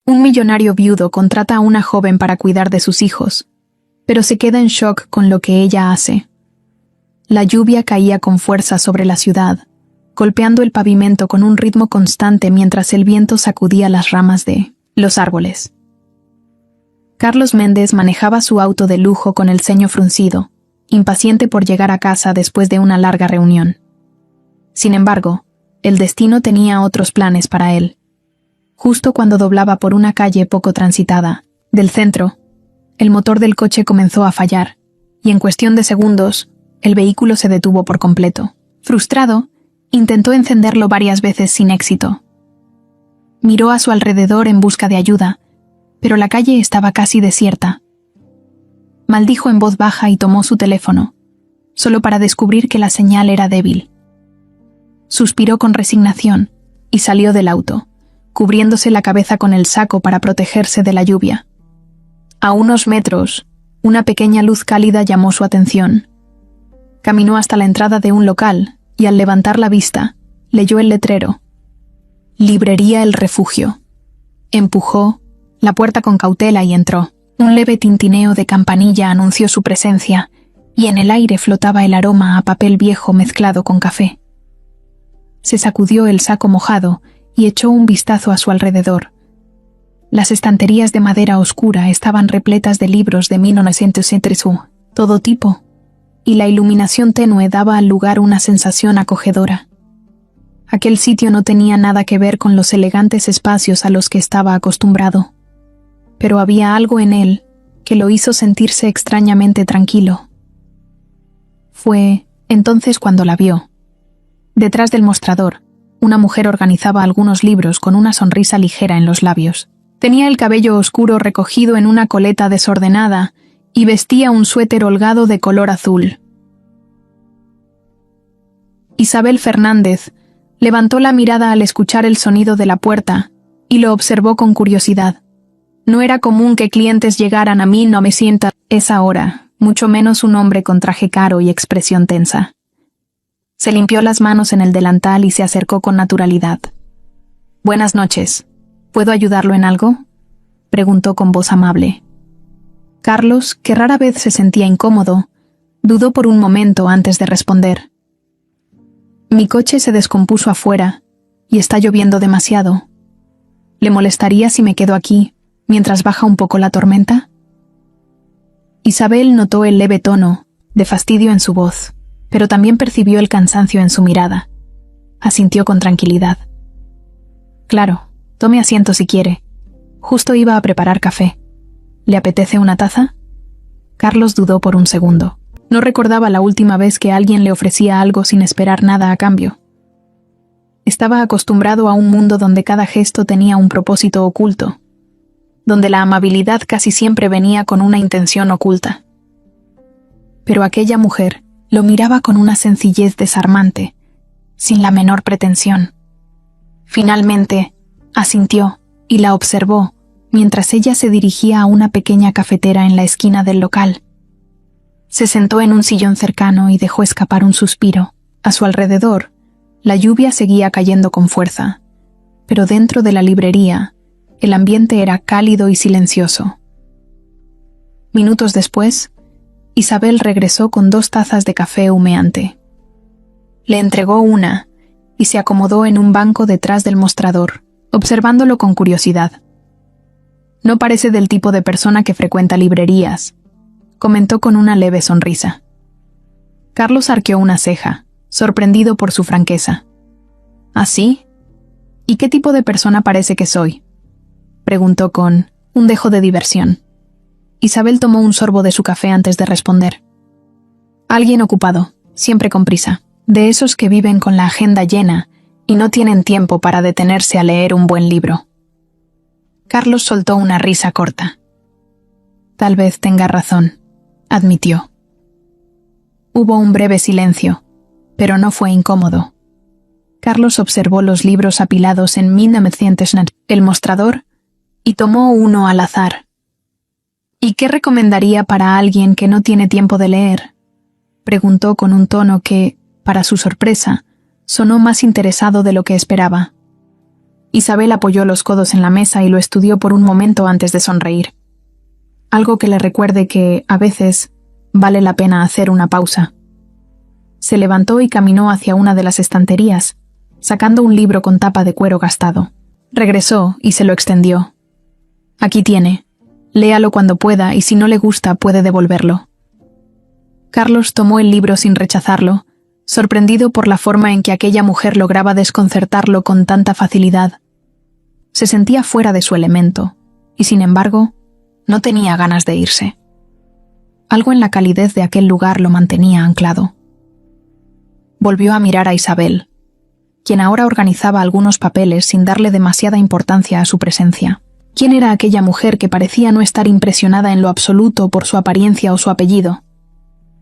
Un millonario viudo contrata a una joven para cuidar de sus hijos, pero se queda en shock con lo que ella hace. La lluvia caía con fuerza sobre la ciudad, golpeando el pavimento con un ritmo constante mientras el viento sacudía las ramas de los árboles. Carlos Méndez manejaba su auto de lujo con el ceño fruncido, impaciente por llegar a casa después de una larga reunión. Sin embargo, el destino tenía otros planes para él. Justo cuando doblaba por una calle poco transitada del centro, el motor del coche comenzó a fallar, y en cuestión de segundos, el vehículo se detuvo por completo. Frustrado, intentó encenderlo varias veces sin éxito. Miró a su alrededor en busca de ayuda, pero la calle estaba casi desierta. Maldijo en voz baja y tomó su teléfono, solo para descubrir que la señal era débil. Suspiró con resignación y salió del auto, cubriéndose la cabeza con el saco para protegerse de la lluvia. A unos metros, una pequeña luz cálida llamó su atención. Caminó hasta la entrada de un local y al levantar la vista, leyó el letrero. Librería El Refugio. Empujó la puerta con cautela y entró. Un leve tintineo de campanilla anunció su presencia y en el aire flotaba el aroma a papel viejo mezclado con café. Se sacudió el saco mojado y echó un vistazo a su alrededor. Las estanterías de madera oscura estaban repletas de libros de 1931, todo tipo, y la iluminación tenue daba al lugar una sensación acogedora. Aquel sitio no tenía nada que ver con los elegantes espacios a los que estaba acostumbrado, pero había algo en él que lo hizo sentirse extrañamente tranquilo. Fue entonces cuando la vio. Detrás del mostrador, una mujer organizaba algunos libros con una sonrisa ligera en los labios. Tenía el cabello oscuro recogido en una coleta desordenada y vestía un suéter holgado de color azul. Isabel Fernández levantó la mirada al escuchar el sonido de la puerta y lo observó con curiosidad. No era común que clientes llegaran a 1900 esa hora, mucho menos un hombre con traje caro y expresión tensa. Se limpió las manos en el delantal y se acercó con naturalidad. «Buenas noches. ¿Puedo ayudarlo en algo?», preguntó con voz amable. Carlos, que rara vez se sentía incómodo, dudó por un momento antes de responder. «Mi coche se descompuso afuera y está lloviendo demasiado. ¿Le molestaría si me quedo aquí mientras baja un poco la tormenta?». Isabel notó el leve tono de fastidio en su voz, pero también percibió el cansancio en su mirada. Asintió con tranquilidad. «Claro, tome asiento si quiere. Justo iba a preparar café. ¿Le apetece una taza?». Carlos dudó por un segundo. No recordaba la última vez que alguien le ofrecía algo sin esperar nada a cambio. Estaba acostumbrado a un mundo donde cada gesto tenía un propósito oculto, donde la amabilidad casi siempre venía con una intención oculta. Pero aquella mujer lo miraba con una sencillez desarmante, sin la menor pretensión. Finalmente, asintió y la observó mientras ella se dirigía a una pequeña cafetera en la esquina del local. Se sentó en un sillón cercano y dejó escapar un suspiro. A su alrededor, la lluvia seguía cayendo con fuerza, pero dentro de la librería, el ambiente era cálido y silencioso. Minutos después, Isabel regresó con 2 tazas de café humeante. Le entregó una y se acomodó en un banco detrás del mostrador, observándolo con curiosidad. «No parece del tipo de persona que frecuenta librerías», comentó con una leve sonrisa. Carlos arqueó una ceja, sorprendido por su franqueza. «¿Ah, sí? ¿Y qué tipo de persona parece que soy?», preguntó con un dejo de diversión. Isabel tomó un sorbo de su café antes de responder. «Alguien ocupado, siempre con prisa, de esos que viven con la agenda llena y no tienen tiempo para detenerse a leer un buen libro». Carlos soltó una risa corta. «Tal vez tenga razón», admitió. Hubo un breve silencio, pero no fue incómodo. Carlos observó los libros apilados en 1900 el mostrador y tomó uno al azar. «¿Y qué recomendaría para alguien que no tiene tiempo de leer?», preguntó con un tono que, para su sorpresa, sonó más interesado de lo que esperaba. Isabel apoyó los codos en la mesa y lo estudió por un momento antes de sonreír. Algo que le recuerde que, a veces, vale la pena hacer una pausa. Se levantó y caminó hacia una de las estanterías, sacando un libro con tapa de cuero gastado. Regresó y se lo extendió. Aquí tiene. Léalo cuando pueda y si no le gusta puede devolverlo. Carlos tomó el libro sin rechazarlo, sorprendido por la forma en que aquella mujer lograba desconcertarlo con tanta facilidad. Se sentía fuera de su elemento, y sin embargo, no tenía ganas de irse. Algo en la calidez de aquel lugar lo mantenía anclado. Volvió a mirar a Isabel, quien ahora organizaba algunos papeles sin darle demasiada importancia a su presencia. ¿Quién era aquella mujer que parecía no estar impresionada en lo absoluto por su apariencia o su apellido?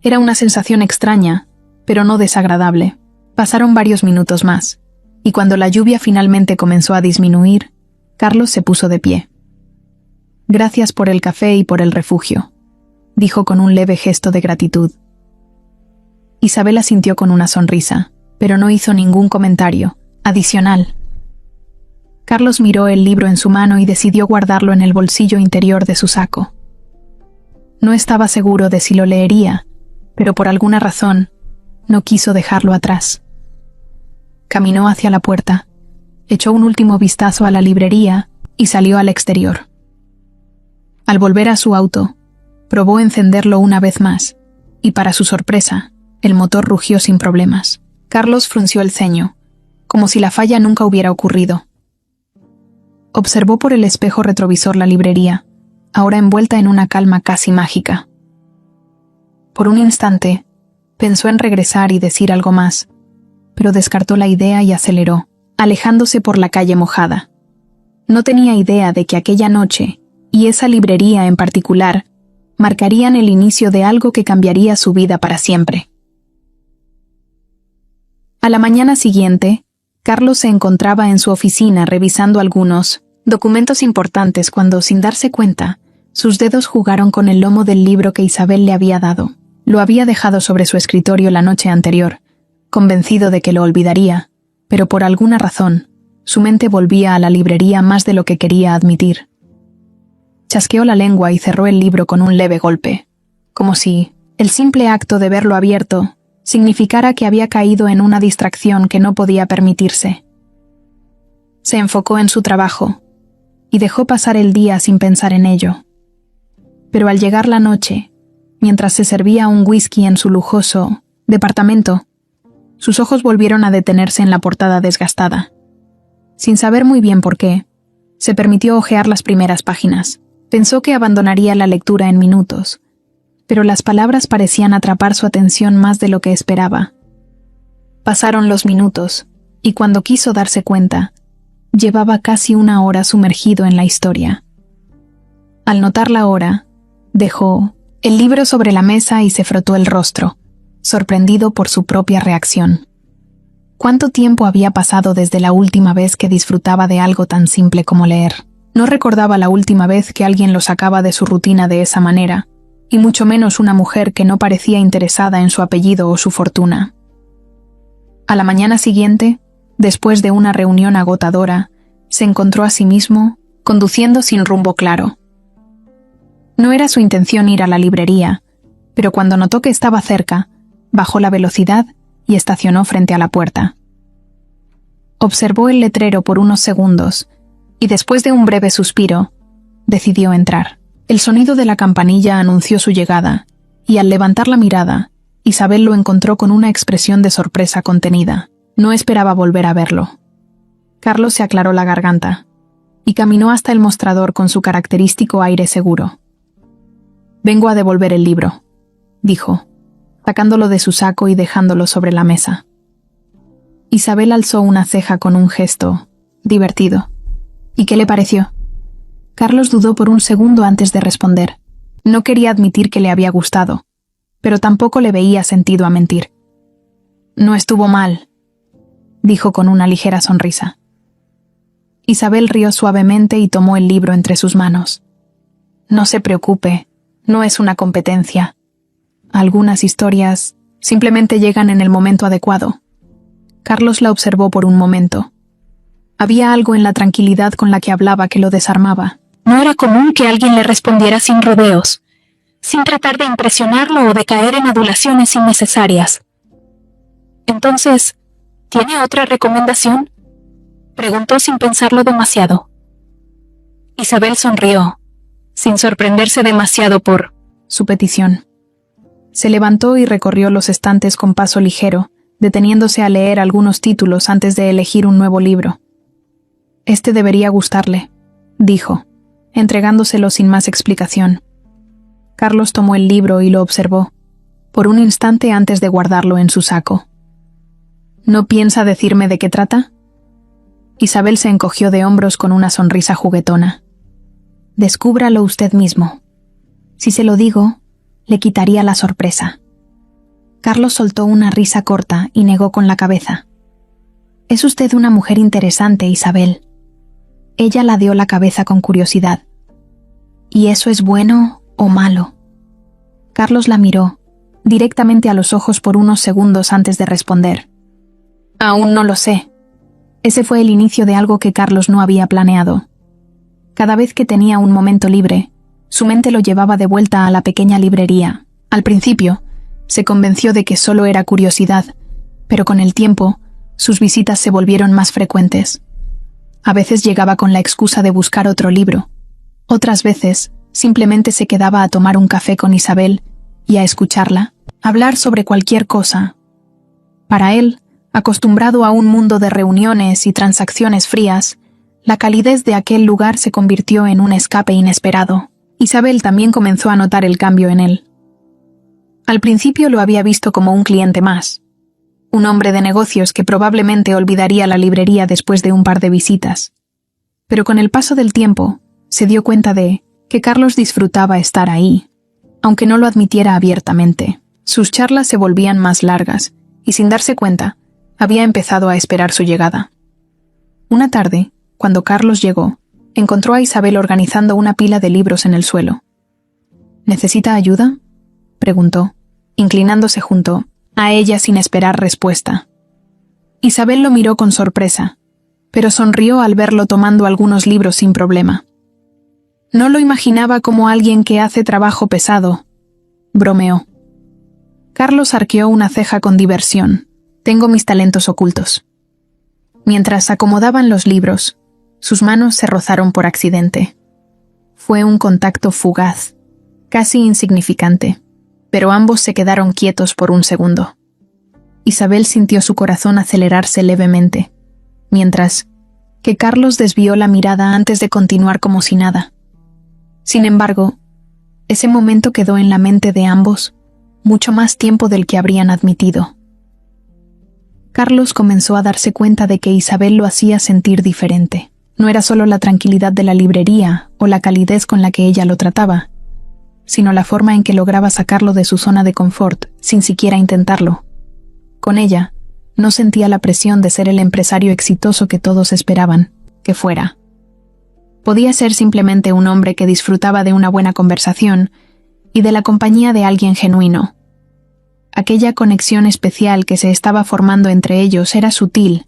Era una sensación extraña, pero no desagradable. Pasaron varios minutos más, y cuando la lluvia finalmente comenzó a disminuir, Carlos se puso de pie. «Gracias por el café y por el refugio», dijo con un leve gesto de gratitud. Isabel asintió con una sonrisa, pero no hizo ningún comentario adicional. Carlos miró el libro en su mano y decidió guardarlo en el bolsillo interior de su saco. No estaba seguro de si lo leería, pero por alguna razón no quiso dejarlo atrás. Caminó hacia la puerta, echó un último vistazo a la librería y salió al exterior. Al volver a su auto, probó encenderlo una vez más, y para su sorpresa, el motor rugió sin problemas. Carlos frunció el ceño, como si la falla nunca hubiera ocurrido. Observó por el espejo retrovisor la librería, ahora envuelta en una calma casi mágica. Por un instante, pensó en regresar y decir algo más, pero descartó la idea y aceleró, alejándose por la calle mojada. No tenía idea de que aquella noche, y esa librería en particular, marcarían el inicio de algo que cambiaría su vida para siempre. A la mañana siguiente, Carlos se encontraba en su oficina revisando algunos documentos importantes cuando, sin darse cuenta, sus dedos jugaron con el lomo del libro que Isabel le había dado. Lo había dejado sobre su escritorio la noche anterior, convencido de que lo olvidaría, pero por alguna razón, su mente volvía a la librería más de lo que quería admitir. Chasqueó la lengua y cerró el libro con un leve golpe, como si el simple acto de verlo abierto significara que había caído en una distracción que no podía permitirse. Se enfocó en su trabajo y dejó pasar el día sin pensar en ello. Pero al llegar la noche, mientras se servía un whisky en su lujoso departamento, sus ojos volvieron a detenerse en la portada desgastada. Sin saber muy bien por qué, se permitió hojear las primeras páginas. Pensó que abandonaría la lectura en minutos, pero las palabras parecían atrapar su atención más de lo que esperaba. Pasaron los minutos, y cuando quiso darse cuenta, llevaba casi una hora sumergido en la historia. Al notar la hora, dejó el libro sobre la mesa y se frotó el rostro, sorprendido por su propia reacción. ¿Cuánto tiempo había pasado desde la última vez que disfrutaba de algo tan simple como leer? No recordaba la última vez que alguien lo sacaba de su rutina de esa manera, y mucho menos una mujer que no parecía interesada en su apellido o su fortuna. A la mañana siguiente, después de una reunión agotadora, se encontró a sí mismo, conduciendo sin rumbo claro. No era su intención ir a la librería, pero cuando notó que estaba cerca, bajó la velocidad y estacionó frente a la puerta. Observó el letrero por unos segundos, y después de un breve suspiro, decidió entrar. El sonido de la campanilla anunció su llegada, y al levantar la mirada, Isabel lo encontró con una expresión de sorpresa contenida. No esperaba volver a verlo. Carlos se aclaró la garganta, y caminó hasta el mostrador con su característico aire seguro. «Vengo a devolver el libro», dijo, sacándolo de su saco y dejándolo sobre la mesa. Isabel alzó una ceja con un gesto divertido. «¿Y qué le pareció?» Carlos dudó por un segundo antes de responder. No quería admitir que le había gustado, pero tampoco le veía sentido a mentir. «No estuvo mal», dijo con una ligera sonrisa. Isabel rió suavemente y tomó el libro entre sus manos. «No se preocupe, no es una competencia. Algunas historias simplemente llegan en el momento adecuado». Carlos la observó por un momento. Había algo en la tranquilidad con la que hablaba que lo desarmaba. No era común que alguien le respondiera sin rodeos, sin tratar de impresionarlo o de caer en adulaciones innecesarias. Entonces, ¿tiene otra recomendación?, preguntó sin pensarlo demasiado. Isabel sonrió, sin sorprenderse demasiado por su petición. Se levantó y recorrió los estantes con paso ligero, deteniéndose a leer algunos títulos antes de elegir un nuevo libro. Este debería gustarle, dijo, entregándoselo sin más explicación. Carlos tomó el libro y lo observó, por un instante antes de guardarlo en su saco. ¿No piensa decirme de qué trata? Isabel se encogió de hombros con una sonrisa juguetona. Descúbralo usted mismo. Si se lo digo, le quitaría la sorpresa. Carlos soltó una risa corta y negó con la cabeza. Es usted una mujer interesante, Isabel. Ella ladeó la cabeza con curiosidad. ¿Y eso es bueno o malo? Carlos la miró, directamente a los ojos por unos segundos antes de responder. Aún no lo sé. Ese fue el inicio de algo que Carlos no había planeado. Cada vez que tenía un momento libre, su mente lo llevaba de vuelta a la pequeña librería. Al principio, se convenció de que solo era curiosidad, pero con el tiempo, sus visitas se volvieron más frecuentes. A veces llegaba con la excusa de buscar otro libro. Otras veces, simplemente se quedaba a tomar un café con Isabel y a escucharla, hablar sobre cualquier cosa. Para él, acostumbrado a un mundo de reuniones y transacciones frías, la calidez de aquel lugar se convirtió en un escape inesperado. Isabel también comenzó a notar el cambio en él. Al principio lo había visto como un cliente más, un hombre de negocios que probablemente olvidaría la librería después de un par de visitas. Pero con el paso del tiempo, se dio cuenta de que Carlos disfrutaba estar ahí, aunque no lo admitiera abiertamente. Sus charlas se volvían más largas, y sin darse cuenta, había empezado a esperar su llegada. Una tarde, cuando Carlos llegó, encontró a Isabel organizando una pila de libros en el suelo. ¿Necesita ayuda?, preguntó, inclinándose junto a ella sin esperar respuesta. Isabel lo miró con sorpresa, pero sonrió al verlo tomando algunos libros sin problema. No lo imaginaba como alguien que hace trabajo pesado, bromeó. Carlos arqueó una ceja con diversión. Tengo mis talentos ocultos. Mientras acomodaban los libros, sus manos se rozaron por accidente. Fue un contacto fugaz, casi insignificante, pero ambos se quedaron quietos por un segundo. Isabel sintió su corazón acelerarse levemente, mientras que Carlos desvió la mirada antes de continuar como si nada. Sin embargo, ese momento quedó en la mente de ambos mucho más tiempo del que habrían admitido. Carlos comenzó a darse cuenta de que Isabel lo hacía sentir diferente. No era solo la tranquilidad de la librería o la calidez con la que ella lo trataba, sino la forma en que lograba sacarlo de su zona de confort sin siquiera intentarlo. Con ella, no sentía la presión de ser el empresario exitoso que todos esperaban que fuera. Podía ser simplemente un hombre que disfrutaba de una buena conversación y de la compañía de alguien genuino. Aquella conexión especial que se estaba formando entre ellos era sutil,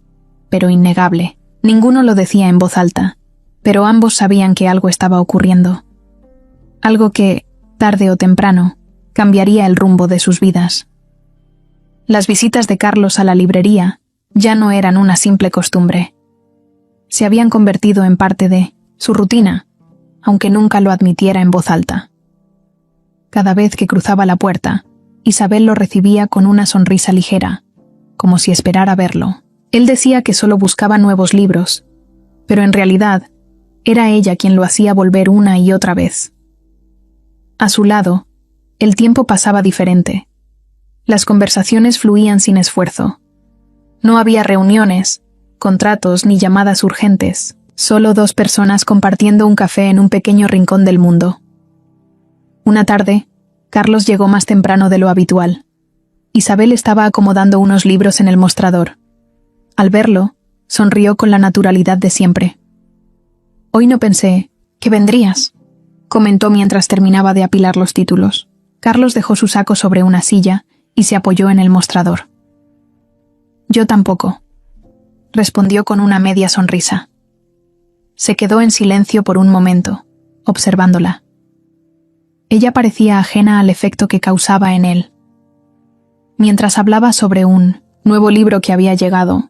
pero innegable. Ninguno lo decía en voz alta, pero ambos sabían que algo estaba ocurriendo. Algo que, tarde o temprano, cambiaría el rumbo de sus vidas. Las visitas de Carlos a la librería ya no eran una simple costumbre. Se habían convertido en parte de su rutina, aunque nunca lo admitiera en voz alta. Cada vez que cruzaba la puerta, Isabel lo recibía con una sonrisa ligera, como si esperara verlo. Él decía que solo buscaba nuevos libros, pero en realidad era ella quien lo hacía volver una y otra vez. A su lado, el tiempo pasaba diferente. Las conversaciones fluían sin esfuerzo. No había reuniones, contratos ni llamadas urgentes, solo dos personas compartiendo un café en un pequeño rincón del mundo. Una tarde, Carlos llegó más temprano de lo habitual. Isabel estaba acomodando unos libros en el mostrador. Al verlo, sonrió con la naturalidad de siempre. «Hoy no pensé que vendrías», comentó mientras terminaba de apilar los títulos. Carlos dejó su saco sobre una silla y se apoyó en el mostrador. «Yo tampoco», respondió con una media sonrisa. Se quedó en silencio por un momento, observándola. Ella parecía ajena al efecto que causaba en él. Mientras hablaba sobre un nuevo libro que había llegado,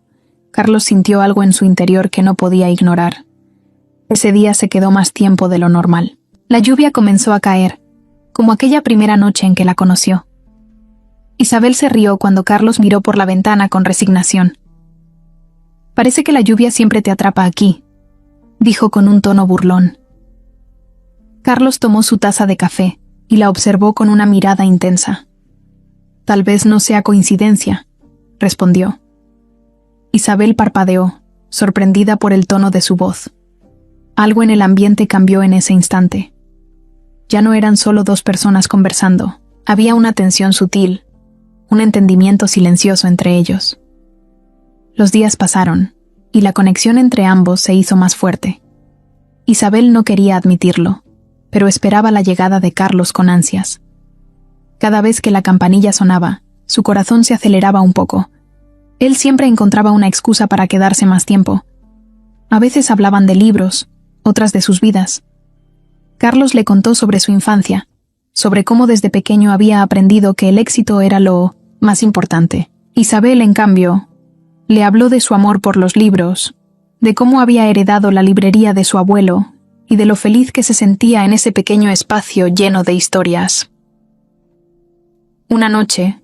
Carlos sintió algo en su interior que no podía ignorar. Ese día se quedó más tiempo de lo normal. La lluvia comenzó a caer, como aquella primera noche en que la conoció. Isabel se rió cuando Carlos miró por la ventana con resignación. «Parece que la lluvia siempre te atrapa aquí», dijo con un tono burlón. Carlos tomó su taza de café y la observó con una mirada intensa. «Tal vez no sea coincidencia», respondió. Isabel parpadeó, sorprendida por el tono de su voz. Algo en el ambiente cambió en ese instante. Ya no eran solo dos personas conversando, había una tensión sutil, un entendimiento silencioso entre ellos. Los días pasaron, y la conexión entre ambos se hizo más fuerte. Isabel no quería admitirlo, pero esperaba la llegada de Carlos con ansias. Cada vez que la campanilla sonaba, su corazón se aceleraba un poco. Él siempre encontraba una excusa para quedarse más tiempo. A veces hablaban de libros, otras de sus vidas. Carlos le contó sobre su infancia, sobre cómo desde pequeño había aprendido que el éxito era lo más importante. Isabel, en cambio, le habló de su amor por los libros, de cómo había heredado la librería de su abuelo y de lo feliz que se sentía en ese pequeño espacio lleno de historias. Una noche,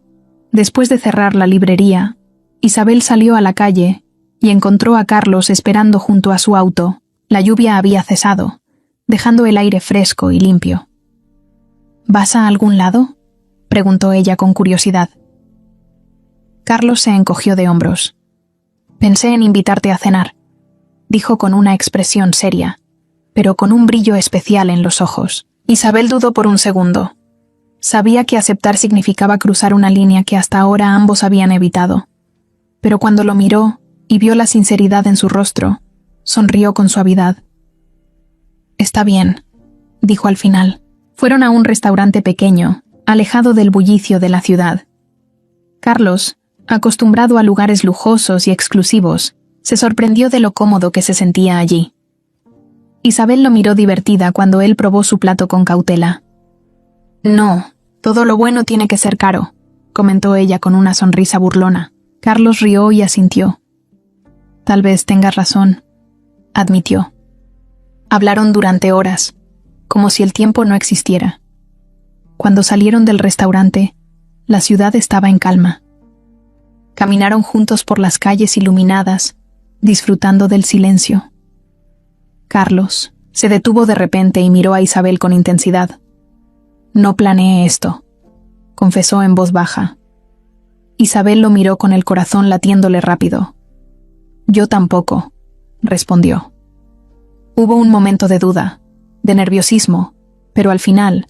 después de cerrar la librería, Isabel salió a la calle y encontró a Carlos esperando junto a su auto. La lluvia había cesado, dejando el aire fresco y limpio. «¿Vas a algún lado?», preguntó ella con curiosidad. Carlos se encogió de hombros. «Pensé en invitarte a cenar», dijo con una expresión seria, pero con un brillo especial en los ojos. Isabel dudó por un segundo. Sabía que aceptar significaba cruzar una línea que hasta ahora ambos habían evitado. Pero cuando lo miró y vio la sinceridad en su rostro, sonrió con suavidad. «Está bien», dijo al final. Fueron a un restaurante pequeño, alejado del bullicio de la ciudad. Carlos, acostumbrado a lugares lujosos y exclusivos, se sorprendió de lo cómodo que se sentía allí. Isabel lo miró divertida cuando él probó su plato con cautela. «No, todo lo bueno tiene que ser caro», comentó ella con una sonrisa burlona. Carlos rió y asintió. «Tal vez tengas razón», admitió. Hablaron durante horas, como si el tiempo no existiera. Cuando salieron del restaurante, la ciudad estaba en calma. Caminaron juntos por las calles iluminadas, disfrutando del silencio. Carlos se detuvo de repente y miró a Isabel con intensidad. «No planeé esto», confesó en voz baja. Isabel lo miró con el corazón latiéndole rápido. «Yo tampoco», respondió. Hubo un momento de duda, de nerviosismo, pero al final,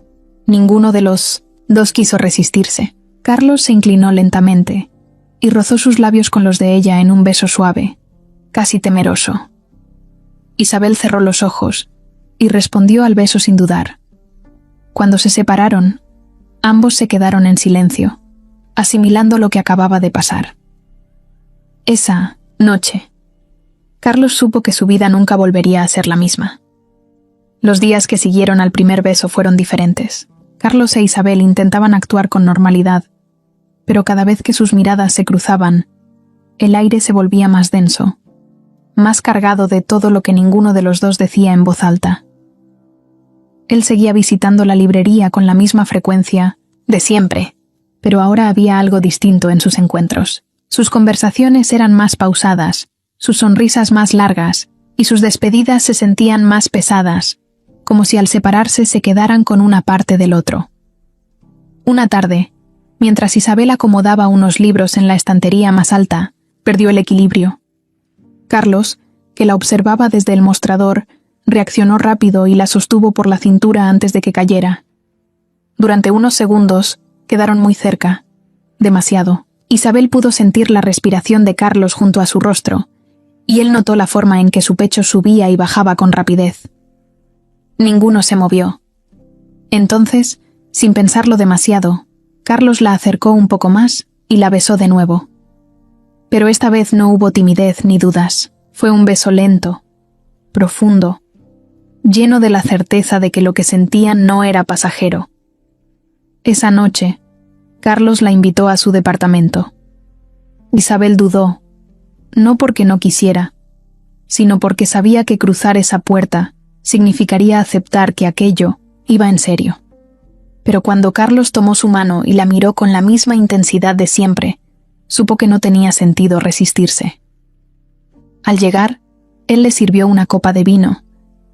ninguno de los dos quiso resistirse. Carlos se inclinó lentamente y rozó sus labios con los de ella en un beso suave, casi temeroso. Isabel cerró los ojos y respondió al beso sin dudar. Cuando se separaron, ambos se quedaron en silencio, asimilando lo que acababa de pasar. Esa noche, Carlos supo que su vida nunca volvería a ser la misma. Los días que siguieron al primer beso fueron diferentes. Carlos e Isabel intentaban actuar con normalidad, pero cada vez que sus miradas se cruzaban, el aire se volvía más denso, más cargado de todo lo que ninguno de los dos decía en voz alta. Él seguía visitando la librería con la misma frecuencia de siempre, pero ahora había algo distinto en sus encuentros. Sus conversaciones eran más pausadas, sus sonrisas más largas, y sus despedidas se sentían más pesadas, como si al separarse se quedaran con una parte del otro. Una tarde, mientras Isabel acomodaba unos libros en la estantería más alta, perdió el equilibrio. Carlos, que la observaba desde el mostrador, reaccionó rápido y la sostuvo por la cintura antes de que cayera. Durante unos segundos, quedaron muy cerca, demasiado. Isabel pudo sentir la respiración de Carlos junto a su rostro, y él notó la forma en que su pecho subía y bajaba con rapidez. Ninguno se movió. Entonces, sin pensarlo demasiado, Carlos la acercó un poco más y la besó de nuevo. Pero esta vez no hubo timidez ni dudas. Fue un beso lento, profundo, lleno de la certeza de que lo que sentía no era pasajero. Esa noche, Carlos la invitó a su departamento. Isabel dudó, no porque no quisiera, sino porque sabía que cruzar esa puerta significaría aceptar que aquello iba en serio. Pero cuando Carlos tomó su mano y la miró con la misma intensidad de siempre, supo que no tenía sentido resistirse. Al llegar, él le sirvió una copa de vino,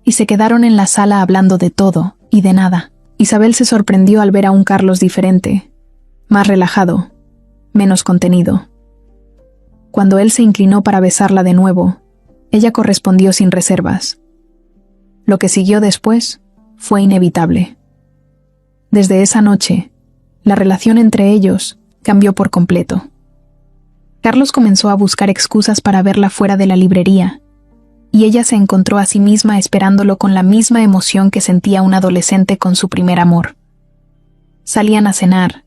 y se quedaron en la sala hablando de todo y de nada. Isabel se sorprendió al ver a un Carlos diferente, más relajado, menos contenido. Cuando él se inclinó para besarla de nuevo, ella correspondió sin reservas. Lo que siguió después fue inevitable. Desde esa noche, la relación entre ellos cambió por completo. Carlos comenzó a buscar excusas para verla fuera de la librería, y ella se encontró a sí misma esperándolo con la misma emoción que sentía un adolescente con su primer amor. Salían a cenar,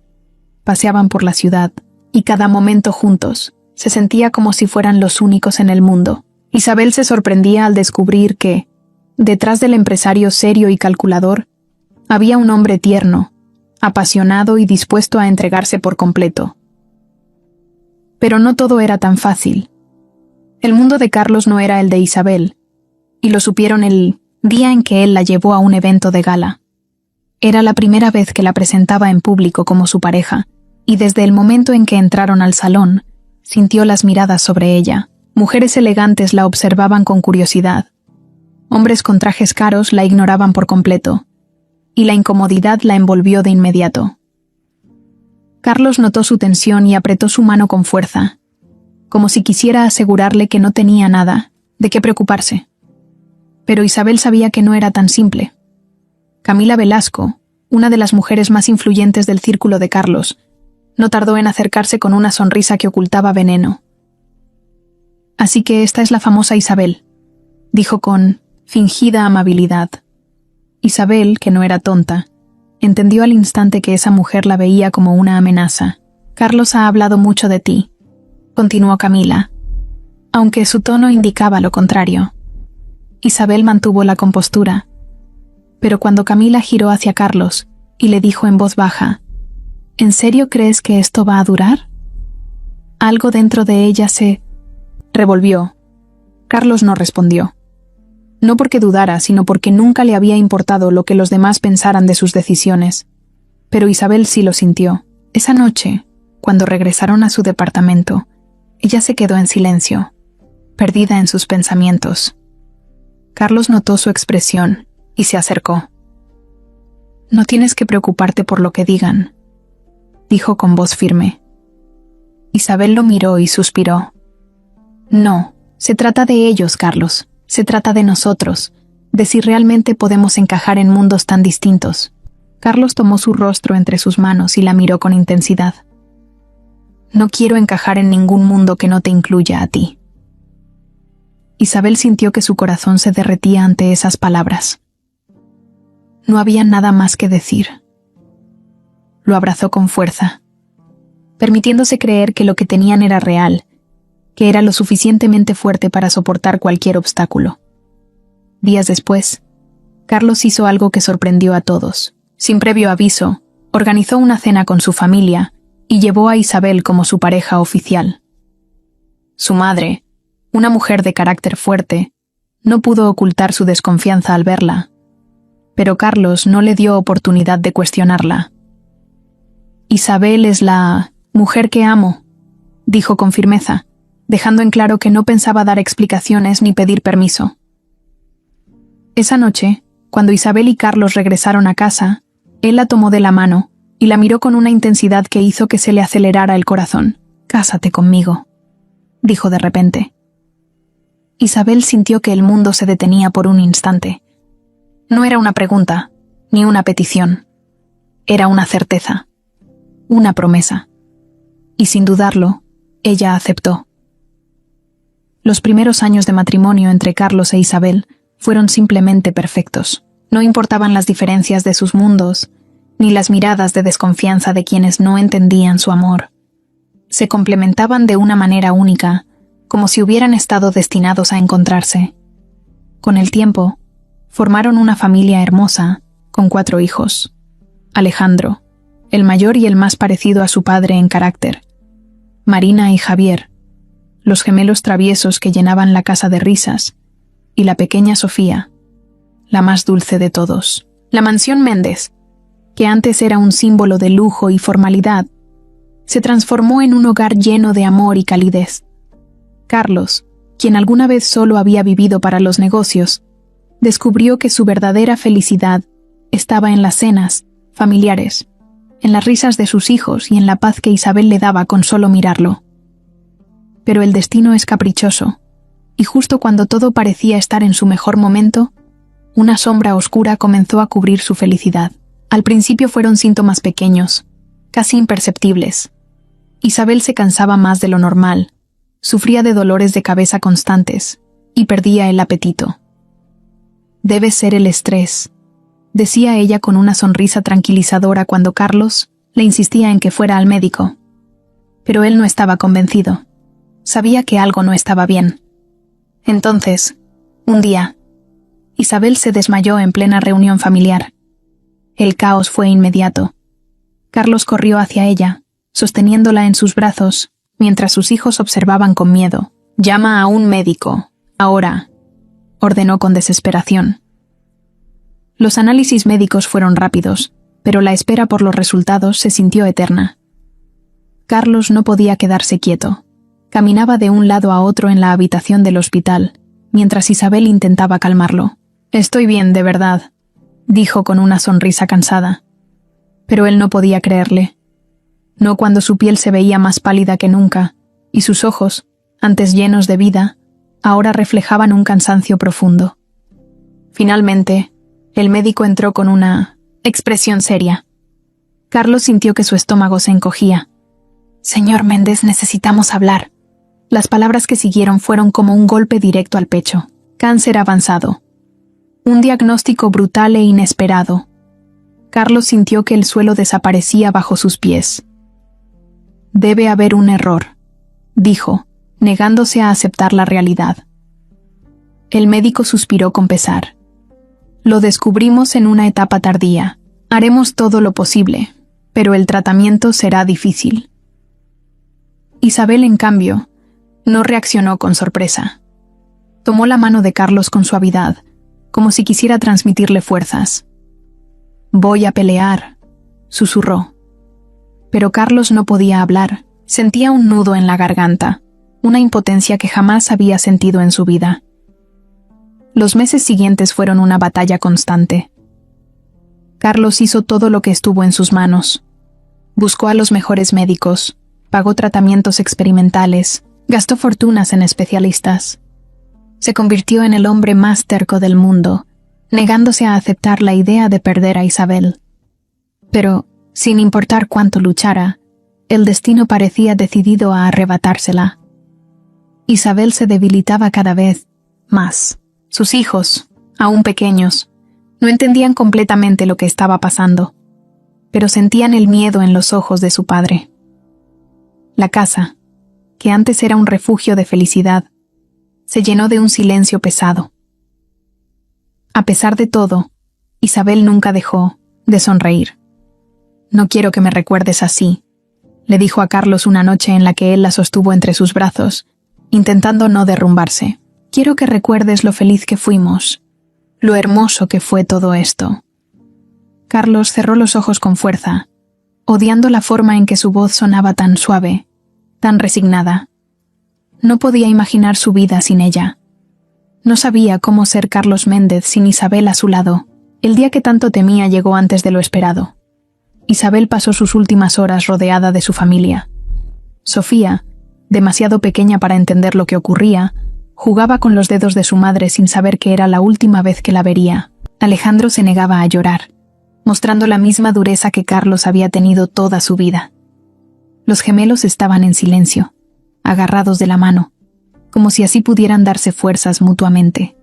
paseaban por la ciudad, y cada momento juntos se sentía como si fueran los únicos en el mundo. Isabel se sorprendía al descubrir que, detrás del empresario serio y calculador, había un hombre tierno, apasionado y dispuesto a entregarse por completo. Pero no todo era tan fácil. El mundo de Carlos no era el de Isabel, y lo supieron el día en que él la llevó a un evento de gala. Era la primera vez que la presentaba en público como su pareja, y desde el momento en que entraron al salón, sintió las miradas sobre ella. Mujeres elegantes la observaban con curiosidad. Hombres con trajes caros la ignoraban por completo, y la incomodidad la envolvió de inmediato. Carlos notó su tensión y apretó su mano con fuerza, como si quisiera asegurarle que no tenía nada de qué preocuparse. Pero Isabel sabía que no era tan simple. Camila Velasco, una de las mujeres más influyentes del círculo de Carlos, no tardó en acercarse con una sonrisa que ocultaba veneno. «Así que esta es la famosa Isabel», dijo con fingida amabilidad. Isabel, que no era tonta, entendió al instante que esa mujer la veía como una amenaza. «Carlos ha hablado mucho de ti», continuó Camila, aunque su tono indicaba lo contrario. Isabel mantuvo la compostura, pero cuando Camila giró hacia Carlos y le dijo en voz baja, «¿En serio crees que esto va a durar?», algo dentro de ella se revolvió. Carlos no respondió. No porque dudara, sino porque nunca le había importado lo que los demás pensaran de sus decisiones. Pero Isabel sí lo sintió. Esa noche, cuando regresaron a su departamento, ella se quedó en silencio, perdida en sus pensamientos. Carlos notó su expresión y se acercó. «No tienes que preocuparte por lo que digan», dijo con voz firme. Isabel lo miró y suspiró. «No, se trata de ellos, Carlos. Se trata de nosotros, de si realmente podemos encajar en mundos tan distintos». Carlos tomó su rostro entre sus manos y la miró con intensidad. «No quiero encajar en ningún mundo que no te incluya a ti». Isabel sintió que su corazón se derretía ante esas palabras. No había nada más que decir. Lo abrazó con fuerza, permitiéndose creer que lo que tenían era real, que era lo suficientemente fuerte para soportar cualquier obstáculo. Días después, Carlos hizo algo que sorprendió a todos. Sin previo aviso, organizó una cena con su familia y llevó a Isabel como su pareja oficial. Su madre, una mujer de carácter fuerte, no pudo ocultar su desconfianza al verla, pero Carlos no le dio oportunidad de cuestionarla. «Isabel es la mujer que amo», dijo con firmeza, dejando en claro que no pensaba dar explicaciones ni pedir permiso. Esa noche, cuando Isabel y Carlos regresaron a casa, él la tomó de la mano y la miró con una intensidad que hizo que se le acelerara el corazón. «Cásate conmigo», dijo de repente. Isabel sintió que el mundo se detenía por un instante. No era una pregunta, ni una petición. Era una certeza, una promesa. Y sin dudarlo, ella aceptó. Los primeros años de matrimonio entre Carlos e Isabel fueron simplemente perfectos. No importaban las diferencias de sus mundos, ni las miradas de desconfianza de quienes no entendían su amor. Se complementaban de una manera única, como si hubieran estado destinados a encontrarse. Con el tiempo, formaron una familia hermosa, con 4 hijos. Alejandro, el mayor y el más parecido a su padre en carácter. Marina y Javier, los gemelos traviesos que llenaban la casa de risas, y la pequeña Sofía, la más dulce de todos. La mansión Méndez, que antes era un símbolo de lujo y formalidad, se transformó en un hogar lleno de amor y calidez. Carlos, quien alguna vez solo había vivido para los negocios, descubrió que su verdadera felicidad estaba en las cenas familiares, en las risas de sus hijos y en la paz que Isabel le daba con solo mirarlo. Pero el destino es caprichoso, y justo cuando todo parecía estar en su mejor momento, una sombra oscura comenzó a cubrir su felicidad. Al principio fueron síntomas pequeños, casi imperceptibles. Isabel se cansaba más de lo normal, sufría de dolores de cabeza constantes y perdía el apetito. «Debe ser el estrés», decía ella con una sonrisa tranquilizadora cuando Carlos le insistía en que fuera al médico. Pero él no estaba convencido. Sabía que algo no estaba bien. Entonces, un día, Isabel se desmayó en plena reunión familiar. El caos fue inmediato. Carlos corrió hacia ella, sosteniéndola en sus brazos, mientras sus hijos observaban con miedo. «Llama a un médico, ahora», ordenó con desesperación. Los análisis médicos fueron rápidos, pero la espera por los resultados se sintió eterna. Carlos no podía quedarse quieto. Caminaba de un lado a otro en la habitación del hospital, mientras Isabel intentaba calmarlo. «Estoy bien, de verdad», dijo con una sonrisa cansada. Pero él no podía creerle. No cuando su piel se veía más pálida que nunca, y sus ojos, antes llenos de vida, ahora reflejaban un cansancio profundo. Finalmente, el médico entró con una expresión seria. Carlos sintió que su estómago se encogía. «Señor Méndez, necesitamos hablar». Las palabras que siguieron fueron como un golpe directo al pecho. Cáncer avanzado. Un diagnóstico brutal e inesperado. Carlos sintió que el suelo desaparecía bajo sus pies. «Debe haber un error», dijo, negándose a aceptar la realidad. El médico suspiró con pesar. «Lo descubrimos en una etapa tardía. Haremos todo lo posible, pero el tratamiento será difícil». Isabel, en cambio, no reaccionó con sorpresa. Tomó la mano de Carlos con suavidad, como si quisiera transmitirle fuerzas. «Voy a pelear», susurró. Pero Carlos no podía hablar. Sentía un nudo en la garganta, una impotencia que jamás había sentido en su vida. Los meses siguientes fueron una batalla constante. Carlos hizo todo lo que estuvo en sus manos. Buscó a los mejores médicos, pagó tratamientos experimentales, gastó fortunas en especialistas. Se convirtió en el hombre más terco del mundo, negándose a aceptar la idea de perder a Isabel. Pero, sin importar cuánto luchara, el destino parecía decidido a arrebatársela. Isabel se debilitaba cada vez más. Sus hijos, aún pequeños, no entendían completamente lo que estaba pasando, pero sentían el miedo en los ojos de su padre. La casa, que antes era un refugio de felicidad, se llenó de un silencio pesado. A pesar de todo, Isabel nunca dejó de sonreír. «No quiero que me recuerdes así», le dijo a Carlos una noche en la que él la sostuvo entre sus brazos, intentando no derrumbarse. «Quiero que recuerdes lo feliz que fuimos, lo hermoso que fue todo esto». Carlos cerró los ojos con fuerza, odiando la forma en que su voz sonaba tan suave, tan resignada. No podía imaginar su vida sin ella. No sabía cómo ser Carlos Méndez sin Isabel a su lado. El día que tanto temía llegó antes de lo esperado. Isabel pasó sus últimas horas rodeada de su familia. Sofía, demasiado pequeña para entender lo que ocurría, jugaba con los dedos de su madre sin saber que era la última vez que la vería. Alejandro se negaba a llorar, mostrando la misma dureza que Carlos había tenido toda su vida. Los gemelos estaban en silencio, agarrados de la mano, como si así pudieran darse fuerzas mutuamente.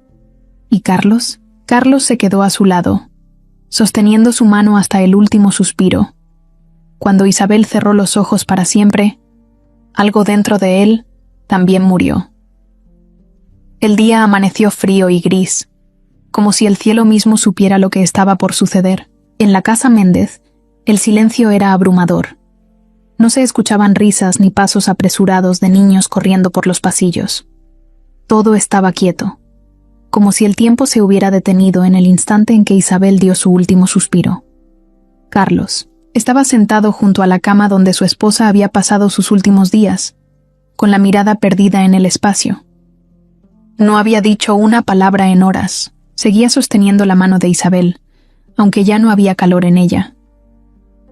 ¿Y Carlos? Carlos se quedó a su lado, sosteniendo su mano hasta el último suspiro. Cuando Isabel cerró los ojos para siempre, algo dentro de él, también murió. El día amaneció frío y gris, como si el cielo mismo supiera lo que estaba por suceder. En la casa Méndez, el silencio era abrumador. No se escuchaban risas ni pasos apresurados de niños corriendo por los pasillos. Todo estaba quieto, como si el tiempo se hubiera detenido en el instante en que Isabel dio su último suspiro. Carlos estaba sentado junto a la cama donde su esposa había pasado sus últimos días, con la mirada perdida en el espacio. No había dicho una palabra en horas. Seguía sosteniendo la mano de Isabel, aunque ya no había calor en ella.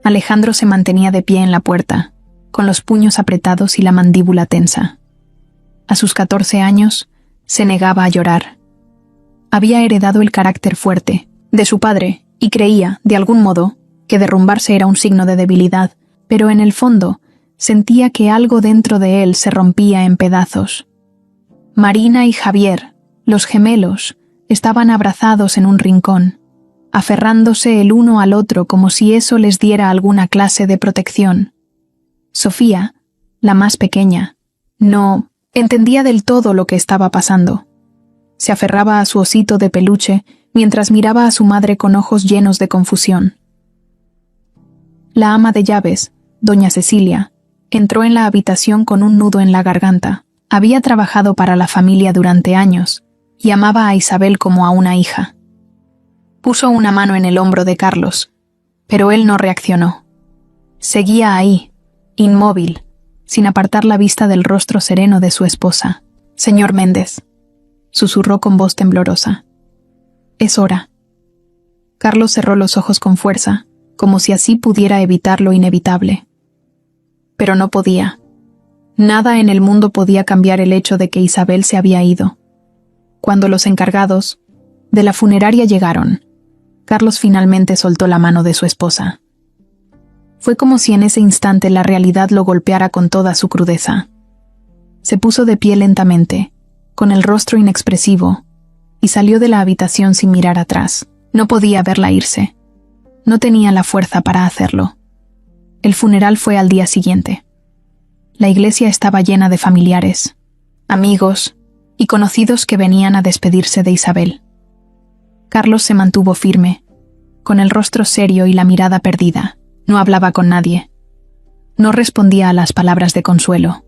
Alejandro se mantenía de pie en la puerta, con los puños apretados y la mandíbula tensa. A sus 14 años, se negaba a llorar. Había heredado el carácter fuerte de su padre y creía, de algún modo, que derrumbarse era un signo de debilidad, pero en el fondo sentía que algo dentro de él se rompía en pedazos. Marina y Javier, los gemelos, estaban abrazados en un rincón, aferrándose el uno al otro como si eso les diera alguna clase de protección. Sofía, la más pequeña, no entendía del todo lo que estaba pasando. Se aferraba a su osito de peluche mientras miraba a su madre con ojos llenos de confusión. La ama de llaves, doña Cecilia, entró en la habitación con un nudo en la garganta. Había trabajado para la familia durante años y amaba a Isabel como a una hija. Puso una mano en el hombro de Carlos, pero él no reaccionó. Seguía ahí, inmóvil, sin apartar la vista del rostro sereno de su esposa. «Señor Méndez», susurró con voz temblorosa. «Es hora». Carlos cerró los ojos con fuerza, como si así pudiera evitar lo inevitable. Pero no podía. Nada en el mundo podía cambiar el hecho de que Isabel se había ido. Cuando los encargados de la funeraria llegaron, Carlos finalmente soltó la mano de su esposa. Fue como si en ese instante la realidad lo golpeara con toda su crudeza. Se puso de pie lentamente, con el rostro inexpresivo, y salió de la habitación sin mirar atrás. No podía verla irse. No tenía la fuerza para hacerlo. El funeral fue al día siguiente. La iglesia estaba llena de familiares, amigos y conocidos que venían a despedirse de Isabel. Carlos se mantuvo firme, con el rostro serio y la mirada perdida. No hablaba con nadie. No respondía a las palabras de consuelo.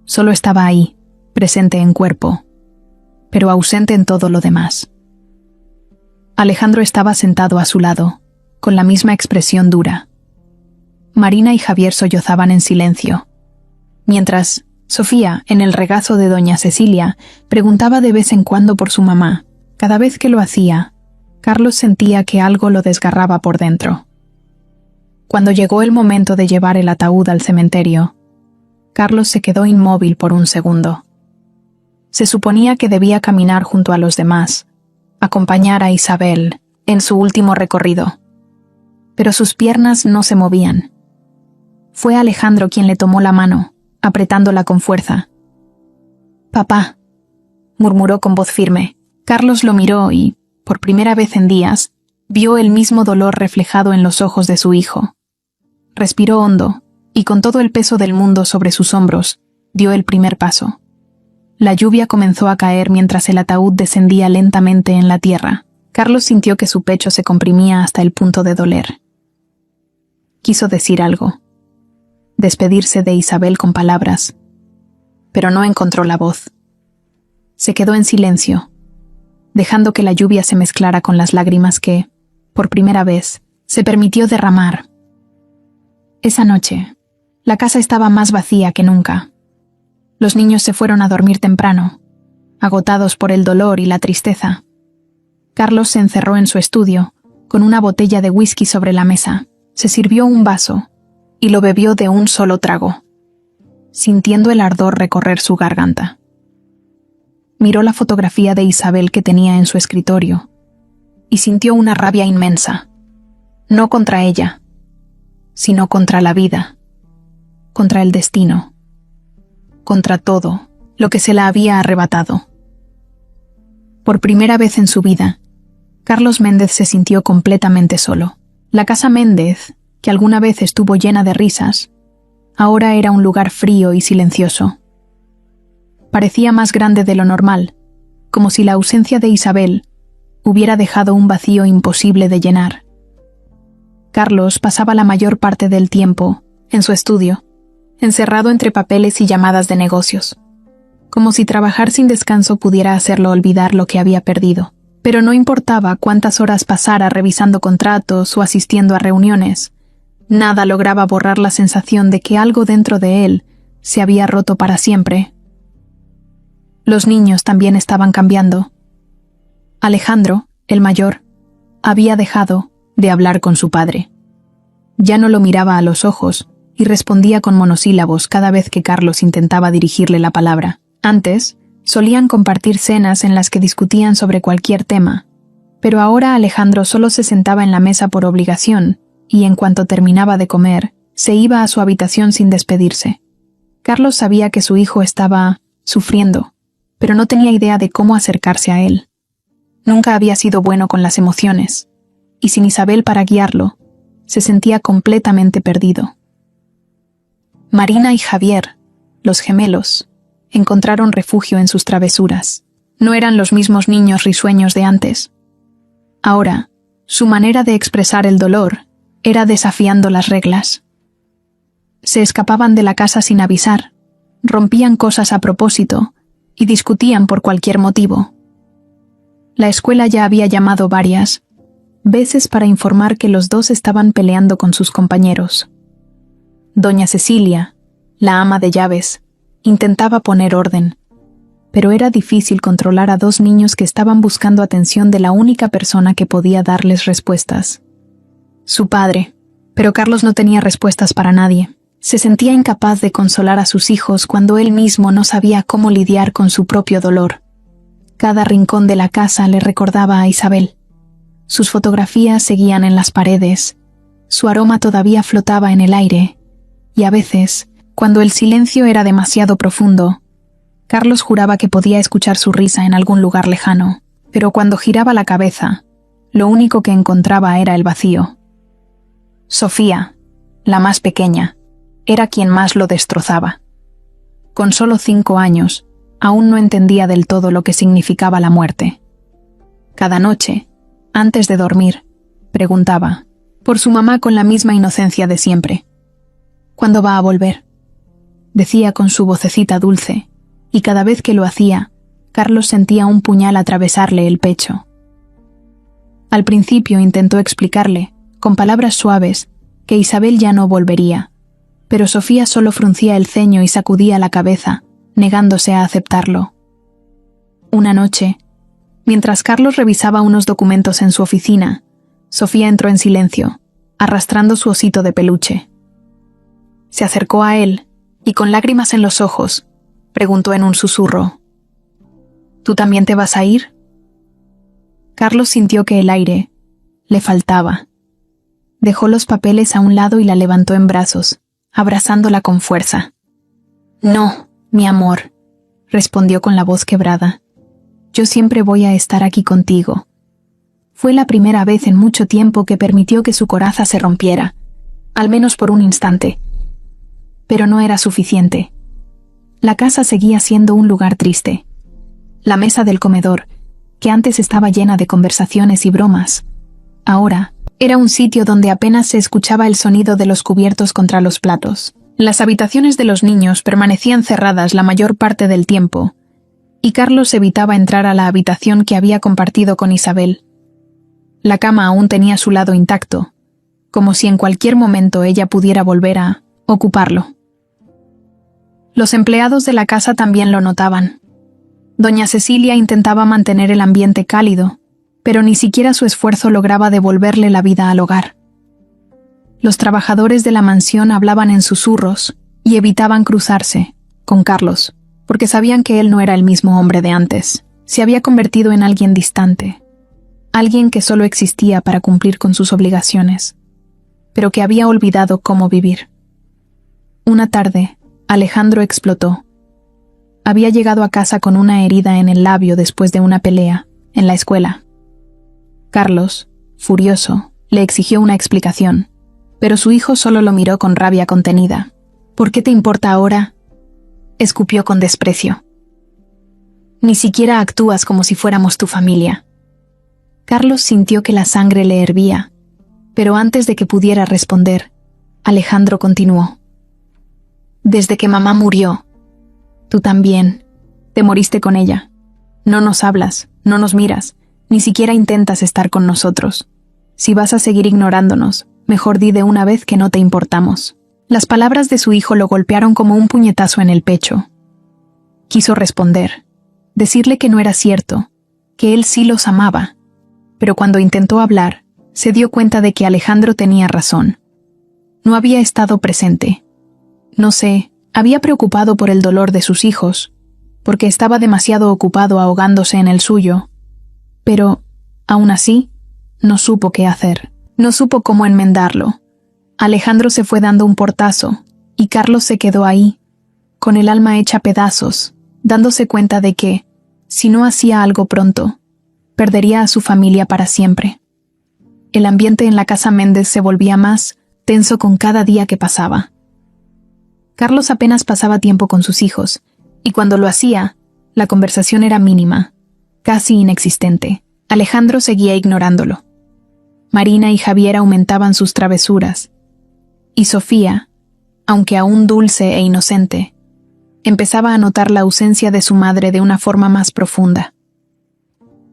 Solo estaba ahí, presente en cuerpo, pero ausente en todo lo demás. Alejandro estaba sentado a su lado, con la misma expresión dura. Marina y Javier sollozaban en silencio, mientras Sofía, en el regazo de doña Cecilia, preguntaba de vez en cuando por su mamá. Cada vez que lo hacía, Carlos sentía que algo lo desgarraba por dentro. Cuando llegó el momento de llevar el ataúd al cementerio, Carlos se quedó inmóvil por un segundo. Se suponía que debía caminar junto a los demás, acompañar a Isabel en su último recorrido. Pero sus piernas no se movían. Fue Alejandro quien le tomó la mano, apretándola con fuerza. «Papá», murmuró con voz firme. Carlos lo miró y, por primera vez en días, vio el mismo dolor reflejado en los ojos de su hijo. Respiró hondo, y con todo el peso del mundo sobre sus hombros, dio el primer paso. La lluvia comenzó a caer mientras el ataúd descendía lentamente en la tierra. Carlos sintió que su pecho se comprimía hasta el punto de doler. Quiso decir algo, despedirse de Isabel con palabras, pero no encontró la voz. Se quedó en silencio, dejando que la lluvia se mezclara con las lágrimas que, por primera vez, se permitió derramar. Esa noche, la casa estaba más vacía que nunca. Los niños se fueron a dormir temprano, agotados por el dolor y la tristeza. Carlos se encerró en su estudio, con una botella de whisky sobre la mesa. Se sirvió un vaso y lo bebió de un solo trago, sintiendo el ardor recorrer su garganta. Miró la fotografía de Isabel que tenía en su escritorio y sintió una rabia inmensa, no contra ella, sino contra la vida, contra el destino, contra todo lo que se la había arrebatado. Por primera vez en su vida, Carlos Méndez se sintió completamente solo. La casa Méndez, que alguna vez estuvo llena de risas, ahora era un lugar frío y silencioso. Parecía más grande de lo normal, como si la ausencia de Isabel hubiera dejado un vacío imposible de llenar. Carlos pasaba la mayor parte del tiempo en su estudio, encerrado entre papeles y llamadas de negocios, como si trabajar sin descanso pudiera hacerlo olvidar lo que había perdido. Pero no importaba cuántas horas pasara revisando contratos o asistiendo a reuniones, nada lograba borrar la sensación de que algo dentro de él se había roto para siempre. Los niños también estaban cambiando. Alejandro, el mayor, había dejado de hablar con su padre. Ya no lo miraba a los ojos y respondía con monosílabos cada vez que Carlos intentaba dirigirle la palabra. Antes, solían compartir cenas en las que discutían sobre cualquier tema, pero ahora Alejandro solo se sentaba en la mesa por obligación y en cuanto terminaba de comer, se iba a su habitación sin despedirse. Carlos sabía que su hijo estaba sufriendo, pero no tenía idea de cómo acercarse a él. Nunca había sido bueno con las emociones, y sin Isabel para guiarlo, se sentía completamente perdido. Marina y Javier, los gemelos, encontraron refugio en sus travesuras. No eran los mismos niños risueños de antes. Ahora, su manera de expresar el dolor era desafiando las reglas. Se escapaban de la casa sin avisar, rompían cosas a propósito y discutían por cualquier motivo. La escuela ya había llamado varias veces para informar que los dos estaban peleando con sus compañeros. Doña Cecilia, la ama de llaves, intentaba poner orden, pero era difícil controlar a dos niños que estaban buscando atención de la única persona que podía darles respuestas. Su padre. Pero Carlos no tenía respuestas para nadie. Se sentía incapaz de consolar a sus hijos cuando él mismo no sabía cómo lidiar con su propio dolor. Cada rincón de la casa le recordaba a Isabel. Sus fotografías seguían en las paredes, su aroma todavía flotaba en el aire, y a veces, cuando el silencio era demasiado profundo, Carlos juraba que podía escuchar su risa en algún lugar lejano, pero cuando giraba la cabeza, lo único que encontraba era el vacío. Sofía, la más pequeña, era quien más lo destrozaba. Con solo 5 años, aún no entendía del todo lo que significaba la muerte. Cada noche, antes de dormir, preguntaba, por su mamá con la misma inocencia de siempre. ¿Cuándo va a volver?, decía con su vocecita dulce, y cada vez que lo hacía, Carlos sentía un puñal atravesarle el pecho. Al principio intentó explicarle, con palabras suaves, que Isabel ya no volvería, pero Sofía solo fruncía el ceño y sacudía la cabeza, negándose a aceptarlo. Una noche, mientras Carlos revisaba unos documentos en su oficina, Sofía entró en silencio, arrastrando su osito de peluche. Se acercó a él, y con lágrimas en los ojos, preguntó en un susurro, ¿tú también te vas a ir? Carlos sintió que el aire le faltaba. Dejó los papeles a un lado y la levantó en brazos, abrazándola con fuerza. No, mi amor, respondió con la voz quebrada. Yo siempre voy a estar aquí contigo. Fue la primera vez en mucho tiempo que permitió que su coraza se rompiera, al menos por un instante. Pero no era suficiente. La casa seguía siendo un lugar triste. La mesa del comedor, que antes estaba llena de conversaciones y bromas, ahora era un sitio donde apenas se escuchaba el sonido de los cubiertos contra los platos. Las habitaciones de los niños permanecían cerradas la mayor parte del tiempo, y Carlos evitaba entrar a la habitación que había compartido con Isabel. La cama aún tenía su lado intacto, como si en cualquier momento ella pudiera volver a ocuparlo. Los empleados de la casa también lo notaban. Doña Cecilia intentaba mantener el ambiente cálido, pero ni siquiera su esfuerzo lograba devolverle la vida al hogar. Los trabajadores de la mansión hablaban en susurros y evitaban cruzarse con Carlos, porque sabían que él no era el mismo hombre de antes. Se había convertido en alguien distante, alguien que solo existía para cumplir con sus obligaciones, pero que había olvidado cómo vivir. Una tarde, Alejandro explotó. Había llegado a casa con una herida en el labio después de una pelea en la escuela. Carlos, furioso, le exigió una explicación, pero su hijo solo lo miró con rabia contenida. ¿Por qué te importa ahora?, escupió con desprecio. Ni siquiera actúas como si fuéramos tu familia. Carlos sintió que la sangre le hervía, pero antes de que pudiera responder, Alejandro continuó. Desde que mamá murió, tú también, te moriste con ella. No nos hablas, no nos miras, ni siquiera intentas estar con nosotros. Si vas a seguir ignorándonos, mejor di de una vez que no te importamos. Las palabras de su hijo lo golpearon como un puñetazo en el pecho. Quiso responder, decirle que no era cierto, que él sí los amaba, pero cuando intentó hablar, se dio cuenta de que Alejandro tenía razón. No había estado presente. No sé, había preocupado por el dolor de sus hijos, porque estaba demasiado ocupado ahogándose en el suyo. Pero, aún así, no supo qué hacer. No supo cómo enmendarlo. Alejandro se fue dando un portazo, y Carlos se quedó ahí, con el alma hecha pedazos, dándose cuenta de que, si no hacía algo pronto, perdería a su familia para siempre. El ambiente en la casa Méndez se volvía más tenso con cada día que pasaba. Carlos apenas pasaba tiempo con sus hijos, y cuando lo hacía, la conversación era mínima, casi inexistente. Alejandro seguía ignorándolo. Marina y Javier aumentaban sus travesuras, y Sofía, aunque aún dulce e inocente, empezaba a notar la ausencia de su madre de una forma más profunda.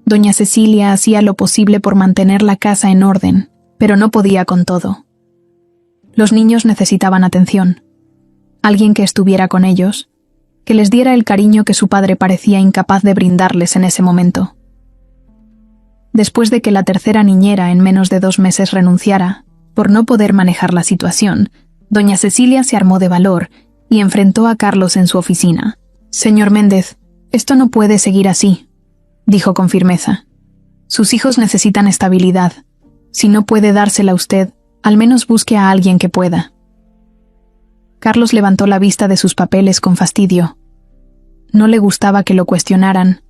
Doña Cecilia hacía lo posible por mantener la casa en orden, pero no podía con todo. Los niños necesitaban atención, alguien que estuviera con ellos, que les diera el cariño que su padre parecía incapaz de brindarles en ese momento. Después de que la tercera niñera en menos de 2 meses renunciara, por no poder manejar la situación, doña Cecilia se armó de valor y enfrentó a Carlos en su oficina. «Señor Méndez, esto no puede seguir así», dijo con firmeza. «Sus hijos necesitan estabilidad. Si no puede dársela usted, al menos busque a alguien que pueda». Carlos levantó la vista de sus papeles con fastidio. No le gustaba que lo cuestionaran,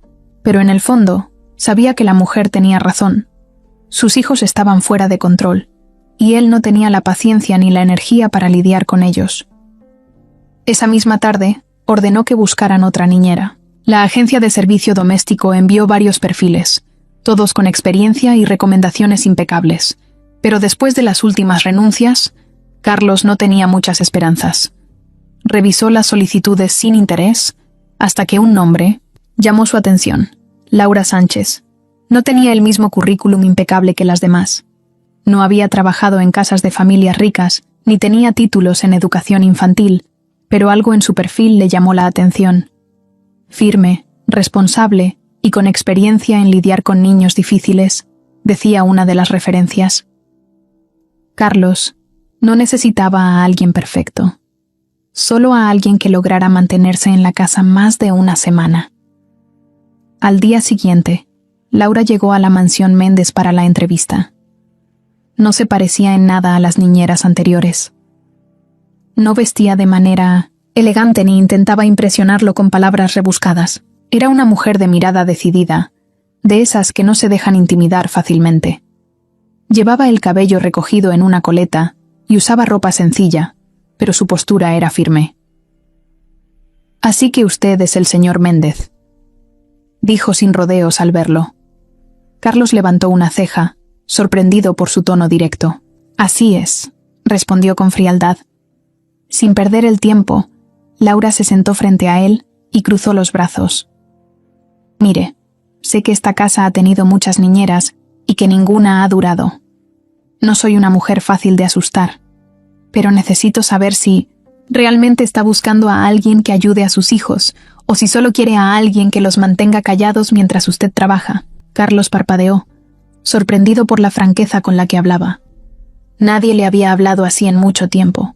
pero en el fondo sabía que la mujer tenía razón. Sus hijos estaban fuera de control, y él no tenía la paciencia ni la energía para lidiar con ellos. Esa misma tarde, ordenó que buscaran otra niñera. La agencia de servicio doméstico envió varios perfiles, todos con experiencia y recomendaciones impecables, pero después de las últimas renuncias, Carlos no tenía muchas esperanzas. Revisó las solicitudes sin interés, hasta que un nombre llamó su atención: Laura Sánchez. No tenía el mismo currículum impecable que las demás. No había trabajado en casas de familias ricas, ni tenía títulos en educación infantil, pero algo en su perfil le llamó la atención. Firme, responsable y con experiencia en lidiar con niños difíciles, decía una de las referencias. Carlos no necesitaba a alguien perfecto, solo a alguien que lograra mantenerse en la casa más de una semana. Al día siguiente, Laura llegó a la mansión Méndez para la entrevista. No se parecía en nada a las niñeras anteriores. No vestía de manera elegante ni intentaba impresionarlo con palabras rebuscadas. Era una mujer de mirada decidida, de esas que no se dejan intimidar fácilmente. Llevaba el cabello recogido en una coleta y usaba ropa sencilla, pero su postura era firme. «Así que usted es el señor Méndez», dijo sin rodeos al verlo. Carlos levantó una ceja, sorprendido por su tono directo. «Así es», respondió con frialdad. Sin perder el tiempo, Laura se sentó frente a él y cruzó los brazos. «Mire, sé que esta casa ha tenido muchas niñeras y que ninguna ha durado. No soy una mujer fácil de asustar, pero necesito saber si realmente está buscando a alguien que ayude a sus hijos, o si solo quiere a alguien que los mantenga callados mientras usted trabaja». Carlos parpadeó, sorprendido por la franqueza con la que hablaba. Nadie le había hablado así en mucho tiempo.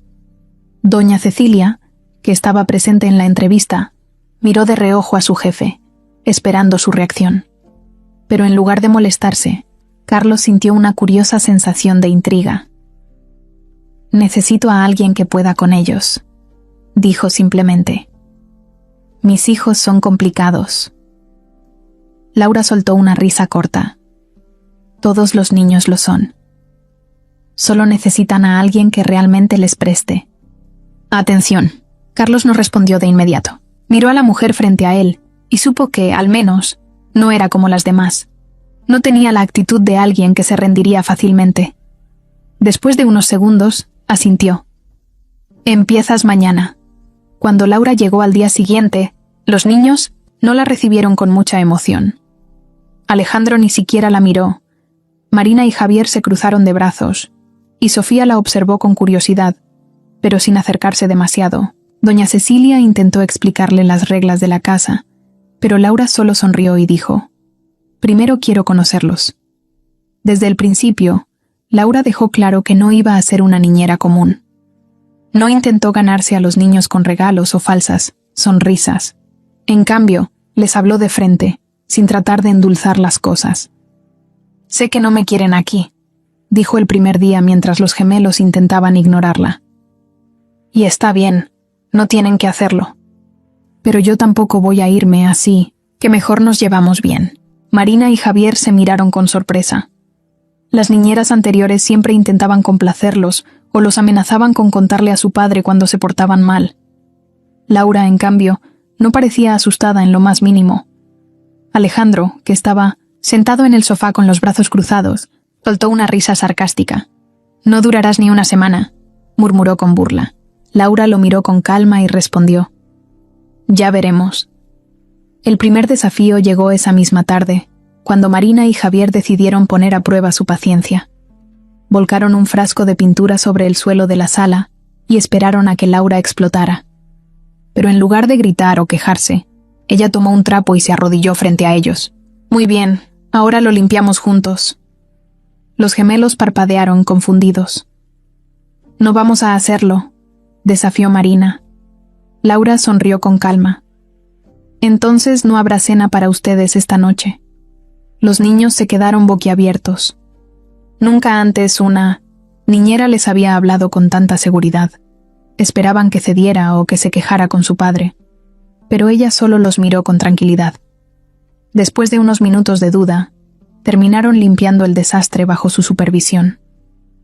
Doña Cecilia, que estaba presente en la entrevista, miró de reojo a su jefe, esperando su reacción. Pero en lugar de molestarse, Carlos sintió una curiosa sensación de intriga. «Necesito a alguien que pueda con ellos», dijo simplemente. «Mis hijos son complicados». Laura soltó una risa corta. «Todos los niños lo son. Solo necesitan a alguien que realmente les preste. Atención. Carlos no respondió de inmediato. Miró a la mujer frente a él y supo que, al menos, no era como las demás. No tenía la actitud de alguien que se rendiría fácilmente. Después de unos segundos, asintió. Empiezas mañana. Cuando Laura llegó al día siguiente, los niños no la recibieron con mucha emoción. Alejandro ni siquiera la miró. Marina y Javier se cruzaron de brazos, y Sofía la observó con curiosidad, pero sin acercarse demasiado. Doña Cecilia intentó explicarle las reglas de la casa, pero Laura solo sonrió y dijo: «Primero quiero conocerlos». Desde el principio, Laura dejó claro que no iba a ser una niñera común. No intentó ganarse a los niños con regalos o falsas sonrisas. En cambio, les habló de frente, sin tratar de endulzar las cosas. «Sé que no me quieren aquí», dijo el primer día mientras los gemelos intentaban ignorarla. «Y está bien, no tienen que hacerlo. Pero yo tampoco voy a irme así, que mejor nos llevamos bien». Marina y Javier se miraron con sorpresa. Las niñeras anteriores siempre intentaban complacerlos o los amenazaban con contarle a su padre cuando se portaban mal. Laura, en cambio, no parecía asustada en lo más mínimo. Alejandro, que estaba sentado en el sofá con los brazos cruzados, soltó una risa sarcástica. «No durarás ni una semana», murmuró con burla. Laura lo miró con calma y respondió: «Ya veremos». El primer desafío llegó esa misma tarde, cuando Marina y Javier decidieron poner a prueba su paciencia. Volcaron un frasco de pintura sobre el suelo de la sala y esperaron a que Laura explotara. Pero en lugar de gritar o quejarse, ella tomó un trapo y se arrodilló frente a ellos. «Muy bien, ahora lo limpiamos juntos». Los gemelos parpadearon confundidos. «No vamos a hacerlo», desafió Marina. Laura sonrió con calma. «Entonces no habrá cena para ustedes esta noche». Los niños se quedaron boquiabiertos. Nunca antes una niñera les había hablado con tanta seguridad. Esperaban que cediera o que se quejara con su padre, pero ella solo los miró con tranquilidad. Después de unos minutos de duda, terminaron limpiando el desastre bajo su supervisión.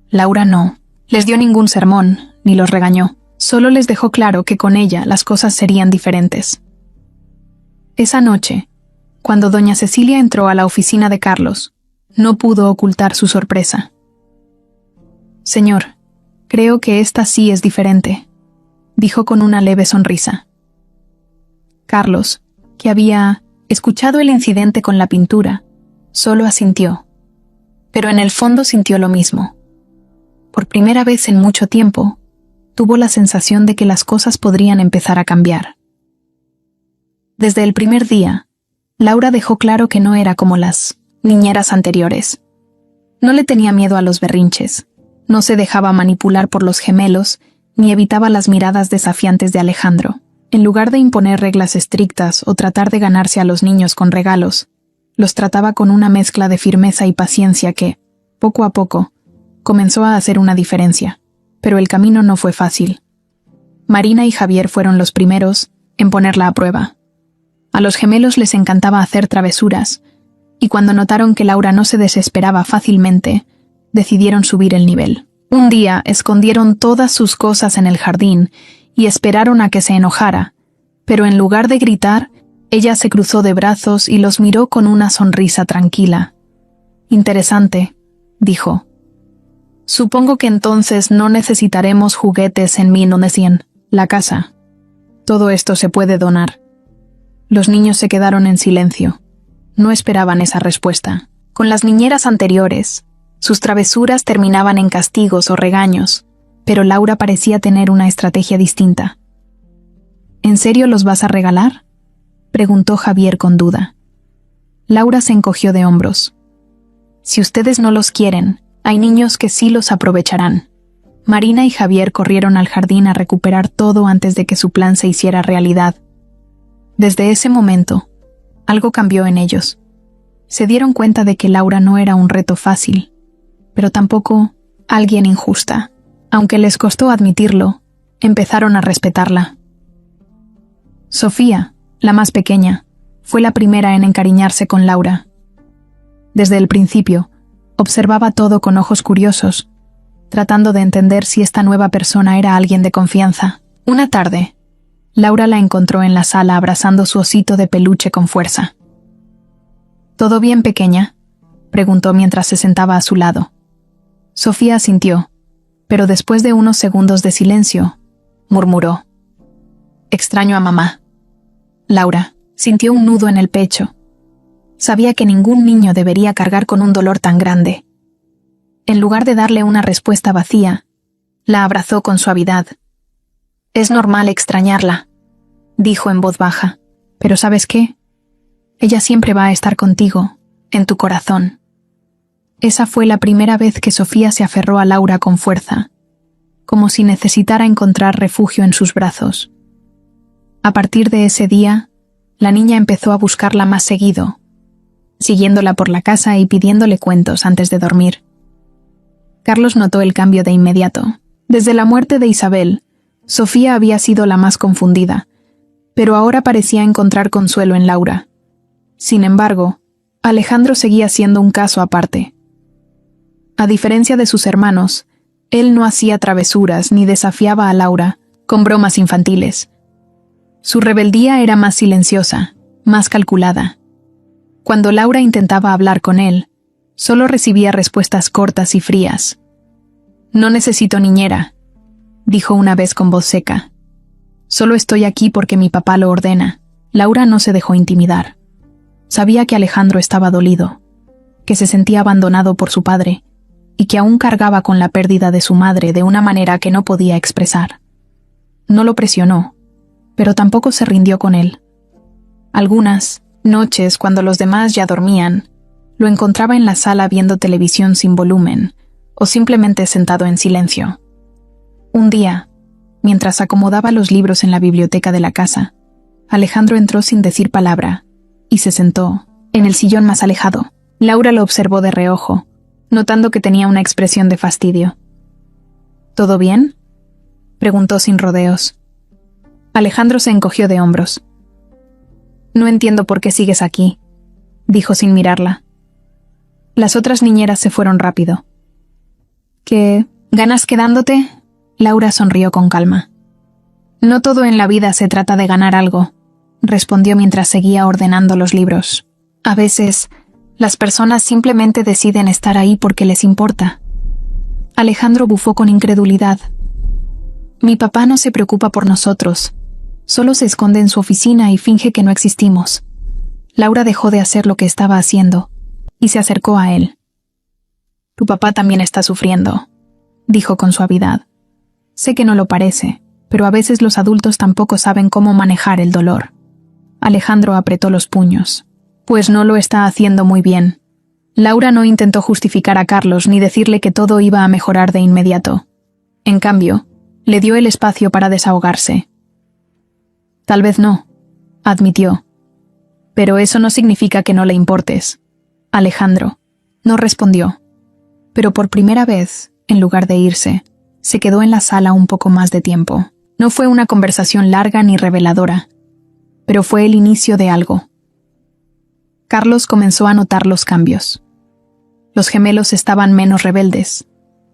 Laura no les dio ningún sermón, ni los regañó, solo les dejó claro que con ella las cosas serían diferentes. Esa noche, cuando doña Cecilia entró a la oficina de Carlos, no pudo ocultar su sorpresa. «Señor, creo que esta sí es diferente», dijo con una leve sonrisa. Carlos, que había escuchado el incidente con la pintura, solo asintió, pero en el fondo sintió lo mismo. Por primera vez en mucho tiempo, tuvo la sensación de que las cosas podrían empezar a cambiar. Desde el primer día, Laura dejó claro que no era como las niñeras anteriores. No le tenía miedo a los berrinches, no se dejaba manipular por los gemelos, ni evitaba las miradas desafiantes de Alejandro. En lugar de imponer reglas estrictas o tratar de ganarse a los niños con regalos, los trataba con una mezcla de firmeza y paciencia que, poco a poco, comenzó a hacer una diferencia. Pero el camino no fue fácil. Marina y Javier fueron los primeros en ponerla a prueba. A los gemelos les encantaba hacer travesuras, y cuando notaron que Laura no se desesperaba fácilmente, decidieron subir el nivel. Un día escondieron todas sus cosas en el jardín y esperaron a que se enojara, pero en lugar de gritar, ella se cruzó de brazos y los miró con una sonrisa tranquila. «Interesante», dijo. «Supongo que entonces no necesitaremos juguetes en 1900, la casa. Todo esto se puede donar». Los niños se quedaron en silencio. No esperaban esa respuesta. Con las niñeras anteriores, sus travesuras terminaban en castigos o regaños, pero Laura parecía tener una estrategia distinta. «¿En serio los vas a regalar?», preguntó Javier con duda. Laura se encogió de hombros. «Si ustedes no los quieren, hay niños que sí los aprovecharán». Marina y Javier corrieron al jardín a recuperar todo antes de que su plan se hiciera realidad. Desde ese momento, algo cambió en ellos. Se dieron cuenta de que Laura no era un reto fácil, pero tampoco alguien injusta. Aunque les costó admitirlo, empezaron a respetarla. Sofía, la más pequeña, fue la primera en encariñarse con Laura. Desde el principio, observaba todo con ojos curiosos, tratando de entender si esta nueva persona era alguien de confianza. Una tarde, Laura la encontró en la sala abrazando su osito de peluche con fuerza. ¿Todo bien, pequeña?, preguntó mientras se sentaba a su lado. Sofía asintió, pero después de unos segundos de silencio, murmuró: «Extraño a mamá». Laura sintió un nudo en el pecho. Sabía que ningún niño debería cargar con un dolor tan grande. En lugar de darle una respuesta vacía, la abrazó con suavidad. «Es normal extrañarla», dijo en voz baja, «pero ¿sabes qué? Ella siempre va a estar contigo, en tu corazón». Esa fue la primera vez que Sofía se aferró a Laura con fuerza, como si necesitara encontrar refugio en sus brazos. A partir de ese día, la niña empezó a buscarla más seguido, siguiéndola por la casa y pidiéndole cuentos antes de dormir. Carlos notó el cambio de inmediato. Desde la muerte de Isabel, Sofía había sido la más confundida, pero ahora parecía encontrar consuelo en Laura. Sin embargo, Alejandro seguía siendo un caso aparte. A diferencia de sus hermanos, él no hacía travesuras ni desafiaba a Laura con bromas infantiles. Su rebeldía era más silenciosa, más calculada. Cuando Laura intentaba hablar con él, solo recibía respuestas cortas y frías. «No necesito niñera», dijo una vez con voz seca. «Solo estoy aquí porque mi papá lo ordena». Laura no se dejó intimidar. Sabía que Alejandro estaba dolido, que se sentía abandonado por su padre y que aún cargaba con la pérdida de su madre de una manera que no podía expresar. No lo presionó, pero tampoco se rindió con él. Algunas noches, cuando los demás ya dormían, lo encontraba en la sala viendo televisión sin volumen o simplemente sentado en silencio. Un día, mientras acomodaba los libros en la biblioteca de la casa, Alejandro entró sin decir palabra y se sentó en el sillón más alejado. Laura lo observó de reojo, notando que tenía una expresión de fastidio. «¿Todo bien?», preguntó sin rodeos. Alejandro se encogió de hombros. «No entiendo por qué sigues aquí», dijo sin mirarla. Las otras niñeras se fueron rápido. «¿Qué ganas quedándote?», Laura sonrió con calma. «No todo en la vida se trata de ganar algo», respondió mientras seguía ordenando los libros. «A veces, las personas simplemente deciden estar ahí porque les importa». Alejandro bufó con incredulidad. «Mi papá no se preocupa por nosotros. Solo se esconde en su oficina y finge que no existimos». Laura dejó de hacer lo que estaba haciendo y se acercó a él. «Tu papá también está sufriendo», dijo con suavidad. «Sé que no lo parece, pero a veces los adultos tampoco saben cómo manejar el dolor». Alejandro apretó los puños. «Pues no lo está haciendo muy bien». Laura no intentó justificar a Carlos ni decirle que todo iba a mejorar de inmediato. En cambio, le dio el espacio para desahogarse. «Tal vez no», admitió. «Pero eso no significa que no le importes». Alejandro no respondió, pero por primera vez, en lugar de irse, se quedó en la sala un poco más de tiempo. No fue una conversación larga ni reveladora, pero fue el inicio de algo. Carlos comenzó a notar los cambios. Los gemelos estaban menos rebeldes.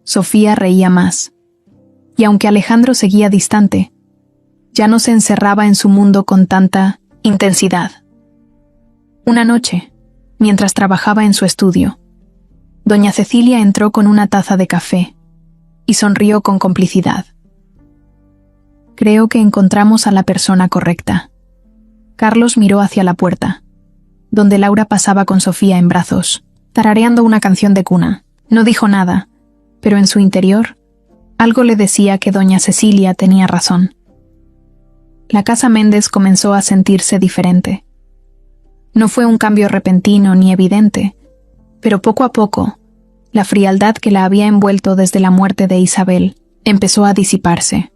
Sofía reía más. Y aunque Alejandro seguía distante, ya no se encerraba en su mundo con tanta intensidad. Una noche, mientras trabajaba en su estudio, doña Cecilia entró con una taza de café y sonrió con complicidad. «Creo que encontramos a la persona correcta». Carlos miró hacia la puerta, donde Laura pasaba con Sofía en brazos, tarareando una canción de cuna. No dijo nada, pero en su interior, algo le decía que doña Cecilia tenía razón. La casa Méndez comenzó a sentirse diferente. No fue un cambio repentino ni evidente, pero poco a poco, la frialdad que la había envuelto desde la muerte de Isabel empezó a disiparse.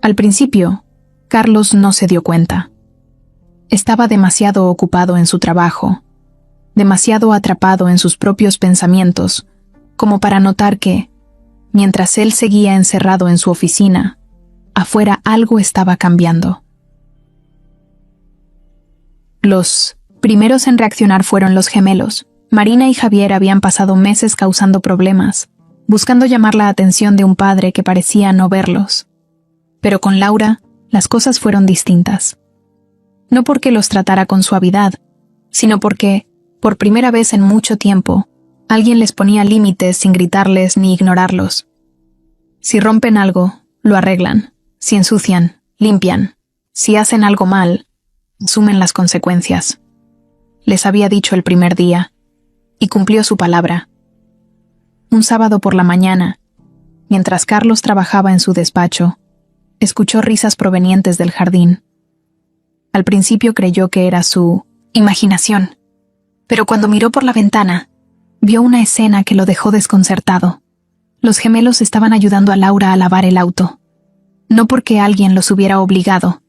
Al principio, Carlos no se dio cuenta. Estaba demasiado ocupado en su trabajo, demasiado atrapado en sus propios pensamientos, como para notar que, mientras él seguía encerrado en su oficina, afuera algo estaba cambiando. Los primeros en reaccionar fueron los gemelos. Marina y Javier habían pasado meses causando problemas, buscando llamar la atención de un padre que parecía no verlos. Pero con Laura, las cosas fueron distintas. No porque los tratara con suavidad, sino porque, por primera vez en mucho tiempo, alguien les ponía límites sin gritarles ni ignorarlos. Si rompen algo, lo arreglan. Si ensucian, limpian. Si hacen algo mal, asumen las consecuencias. Les había dicho el primer día, y cumplió su palabra. Un sábado por la mañana, mientras Carlos trabajaba en su despacho, escuchó risas provenientes del jardín. Al principio creyó que era su imaginación, pero cuando miró por la ventana, vio una escena que lo dejó desconcertado. Los gemelos estaban ayudando a Laura a lavar el auto. No porque alguien los hubiera obligado,